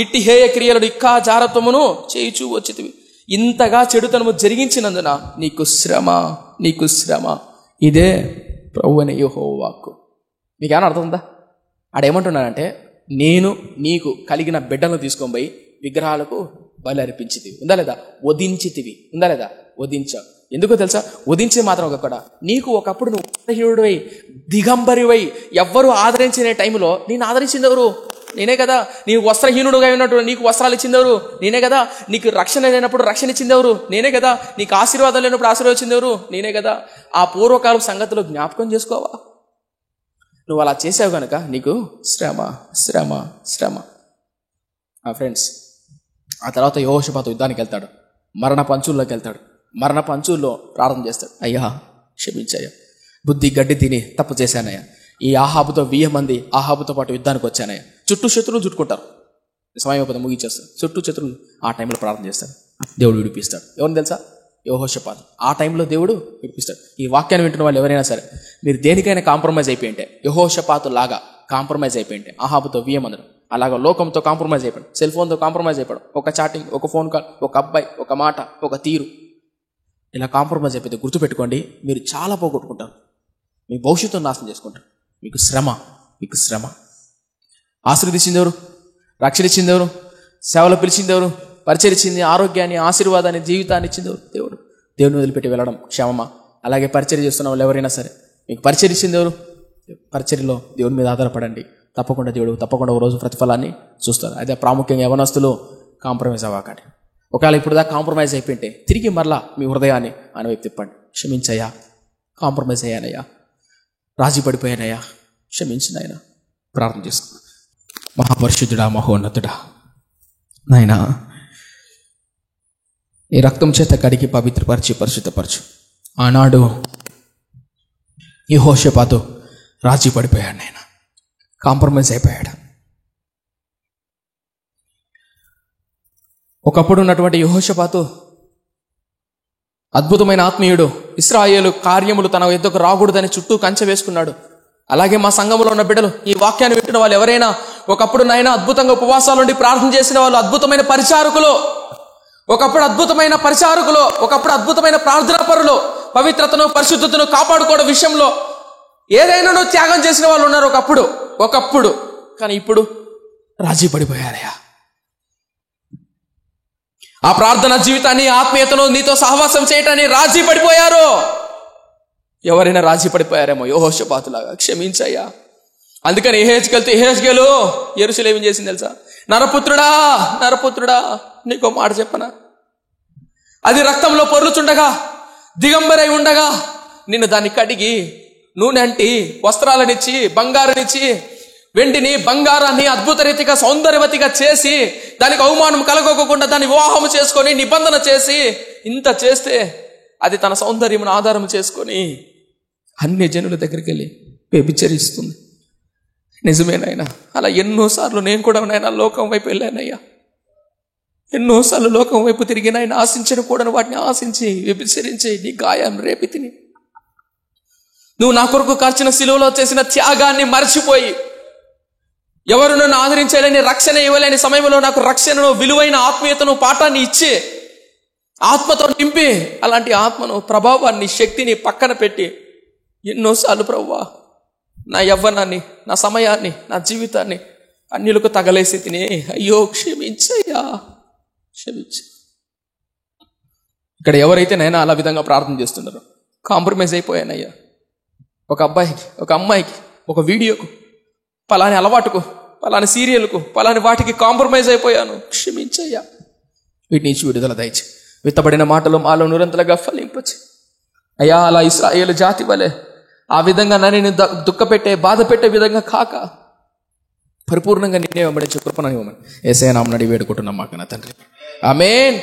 ఇట్టి హేయ క్రియలను ఇక్కా జారత్వమును చేయుచూ వచ్చితివి. ఇంతగా చెడుతనము జరిగించినందున నీకు శ్రమ. ఇదే ప్రభువైన యెహోవా వాక్కు. మీకేమైనా అర్థం ఉందా? ఆడేమంటున్నానంటే, నేను నీకు కలిగిన బిడ్డను తీసుకొని పోయి విగ్రహాలకు బలి అర్పించితివి. ఉందా లేదా? వధించితివి. ఉందా లేదా? వధించావు. ఎందుకో తెలుసా? వధించే మాత్రం ఒకక్కడ నీకు ఒకప్పుడు నువ్వు వస్త్రహీనుడివై దిగంబరివై ఎవ్వరూ ఆదరించిన టైంలో నేను ఆదరించింది ఎవరు? నేనే కదా. నీకు వస్త్రహీనుడుగా ఉన్నట్టు నీకు వస్త్రాలు ఇచ్చింది ఎవరు? నేనే కదా. నీకు రక్షణ లేనప్పుడు రక్షణ ఇచ్చింది ఎవరు? నేనే కదా. నీకు ఆశీర్వాదం లేనప్పుడు ఆశీర్వాదం ఇచ్చింది ఎవరు? నేనే కదా. ఆ పూర్వకాలం సంగతులు జ్ఞాపకం చేసుకోవా? నువ్వు అలా చేసావు కనుక నీకు శ్రమ. ఫ్రెండ్స్, ఆ తర్వాత యెహోషాపాతు యుద్ధానికి వెళ్తాడు, మరణ పంచుల్లోకి వెళ్తాడు. మరణ పంచుల్లో ప్రార్థన చేస్తాడు, అయ్యా క్షమించయ్యా, బుద్ధి గడ్డి తిని తప్పు చేశానయ్యా, ఈ ఆహాబుతో 1000 మంది ఆహాబుతో పాటు యుద్ధానికి వచ్చానయ్యా. చుట్టూ శత్రువులు చుట్టుకుంటారు, సమయం అయిపోతే ముగించేస్తారు. చుట్టూ శత్రువులు ఆ టైంలో ప్రార్థన చేస్తారు, దేవుడు విడిపిస్తాడు. ఎవరిని తెలుసా? యెహోషాపాతు. ఆ టైంలో దేవుడు విడిపిస్తాడు. ఈ వాక్యాన్ని వింటున్న వాళ్ళు ఎవరైనా సరే, మీరు దేనికైనా కాంప్రమైజ్ అయిపోయింటే, యెహోషాపాతు లాగా కాంప్రమైజ్ అయిపోయింటే, ఆహాబుతో 1000 మంది అలాగా లోకంతో కాంప్రమైజ్ అయిపోయాడు, సెల్ ఫోన్తో కాంప్రమైజ్ అయిపోయాడు, ఒక చాటింగ్, ఒక ఫోన్ కాల్, ఒక అబ్బాయి, ఒక మాట, ఒక తీరు, ఇలా కాంప్రమైజ్ అయిపోతే గుర్తుపెట్టుకోండి, మీరు చాలా పోగొట్టుకుంటారు, మీ భవిష్యత్తును నాశనం చేసుకుంటారు. మీకు శ్రమ. ఆశీర్వదించింది ఎవరు? రక్షణ ఇచ్చింది ఎవరు? సేవలు పిలిచింది ఎవరు? పరిచయం ఇచ్చింది, ఆరోగ్యాన్ని, ఆశీర్వాదాన్ని, జీవితాన్ని ఇచ్చింది ఎవరు? దేవుడు. దేవుని వదిలిపెట్టి వెళ్ళడం క్షేమమా? అలాగే పరిచయం చేస్తున్న వాళ్ళు ఎవరైనా సరే, మీకు పరిచయం ఇచ్చింది ఎవరు? పరిచర్యలో దేవుని మీద ఆధారపడండి. తప్పకుండా దేవుడు తప్పకుండా ఒక రోజు ప్రతిఫలాన్ని చూస్తారు. అదే ప్రాముఖ్యంగా యవనస్తులు కాంప్రమైజ్ అవ్వకండి. ఒకవేళ ఇప్పుడు దాకా కాంప్రమైజ్ అయిపోయింటే తిరిగి మరలా మీ హృదయాన్ని ఆయన వైపు తిప్పండి. క్షమించయ్యా, కాంప్రమైజ్ అయ్యానయ్యా, రాజీ పడిపోయానయ్యా, క్షమించినయ్యా, ప్రార్థన చేసుకో. మహాపరిశుద్ధుడా, మహోన్నతుడా, నాయనా, ఈ రక్తం చేత కడిగి పవిత్రపరిచి పరిశుద్ధపరచు. ఆనాడు యెహోషాపాతు రాజీ పడిపోయాడు, నాయన కాంప్రమైజ్ అయిపోయాడు. ఒకప్పుడు ఉన్నటువంటి యెహోషాపాతు అద్భుతమైన ఆత్మీయుడు. ఇశ్రాయేలు కార్యములు తన ఎద్దకు రాకూడదని చుట్టూ కంచె వేసుకున్నాడు. అలాగే మా సంఘంలో ఉన్న బిడ్డలు, ఈ వాక్యాన్ని వింటున్న వాళ్ళు ఎవరైనా ఒకప్పుడు నాయన అద్భుతంగా ఉపవాసాల నుండి ప్రార్థన చేసిన వాళ్ళు, అద్భుతమైన పరిచారకులు, ఒకప్పుడు అద్భుతమైన పరిచారకులు, ఒకప్పుడు అద్భుతమైన ప్రార్థనా పరులు, పవిత్రతను పరిశుద్ధతను కాపాడుకోవడం విషయంలో ఏదైనా త్యాగం చేసిన వాళ్ళు ఉన్నారు ఒకప్పుడు. కానీ ఇప్పుడు రాజీ పడిపోయారయ్యా. ఆ ప్రార్థన జీవితాన్ని, ఆత్మీయతను, నీతో సహవాసం చేయటాన్ని రాజీ పడిపోయారు. ఎవరైనా రాజీ పడిపోయారేమో యెహోషాపాతులాగా, క్షమించయ్యా. అందుకని యెహెజ్కేలు యెరూషలేము ఏం చేసింది తెలుసా? నరపుత్రుడా నీకో మాట చెప్పనా? అది రక్తంలో పొర్లుచుండగా, దిగంబరై ఉండగా నిన్ను దాన్ని కడిగి నూనె అంటి వస్త్రాలనిచ్చి, బంగారాన్నిచ్చి, వెండిని బంగారాన్ని అద్భుత రీతిగా సౌందర్యవతిగా చేసి, దానికి అవమానం కలగకుండా దాన్ని వివాహం చేసుకొని నిబంధన చేసి, ఇంత చేస్తే అది తన సౌందర్యమును ఆధారం చేసుకొని అన్ని జనుల దగ్గరికి వెళ్ళి వ్యభిచరిస్తుంది. నిజమేనైనా, అలా ఎన్నోసార్లు నేను కూడా నాయన లోకం వైపు వెళ్ళానయ్యా. ఎన్నోసార్లు లోకం వైపు తిరిగి నాయన ఆశించిన కూడా వాటిని ఆశించి వ్యభిచరించి నీ గాయం రేపి తిని, నువ్వు నా కొరకు కార్చిన శిలువలో చేసిన త్యాగాన్ని మర్చిపోయి ఎవరు నన్ను ఆదరించలేని, రక్షణ ఇవ్వలేని సమయంలో నాకు రక్షణను, విలువైన ఆత్మీయతను, పాఠాన్ని ఇచ్చి ఆత్మతో నింపి అలాంటి ఆత్మను, ప్రభావాన్ని, శక్తిని పక్కన పెట్టి ఎన్నోసార్లు ప్రభువా నా యవ్వనాన్ని, నా సమయాన్ని, నా జీవితాన్ని అన్యులకు తగలేసి తిని అయ్యో క్షమించయ్యా, క్షమించ. ఇక్కడ ఎవరైతే నైనా అలా విధంగా ప్రార్థన చేస్తున్నారో కాంప్రమైజ్ అయిపోయానయ్యా, ఒక అబ్బాయికి, ఒక అమ్మాయికి, ఒక వీడియోకు, పలాని అలవాటుకు, పలాని సీరియల్కు, పలాని వాటికి కాంప్రమైజ్ అయిపోయాను, క్షమించయ్యా. వీటి నుంచి విడుదల దయచి విత్తబడిన మాటలు మాలో నిరంతరంగా ఫలింపచ్చు అయ్యా. అలా ఇశ్రాయేలు జాతి వలె ఆ విధంగా నన్ను దుఃఖపెట్టే, బాధ పెట్టే విధంగా కాక పరిపూర్ణంగా నిన్నే వెంబడించే కృపను ఇవ్వమని యేసయ్య నామమున అడిగి వేడుకుంటున్నాం మా కన్న తండ్రి. ఆమేన్.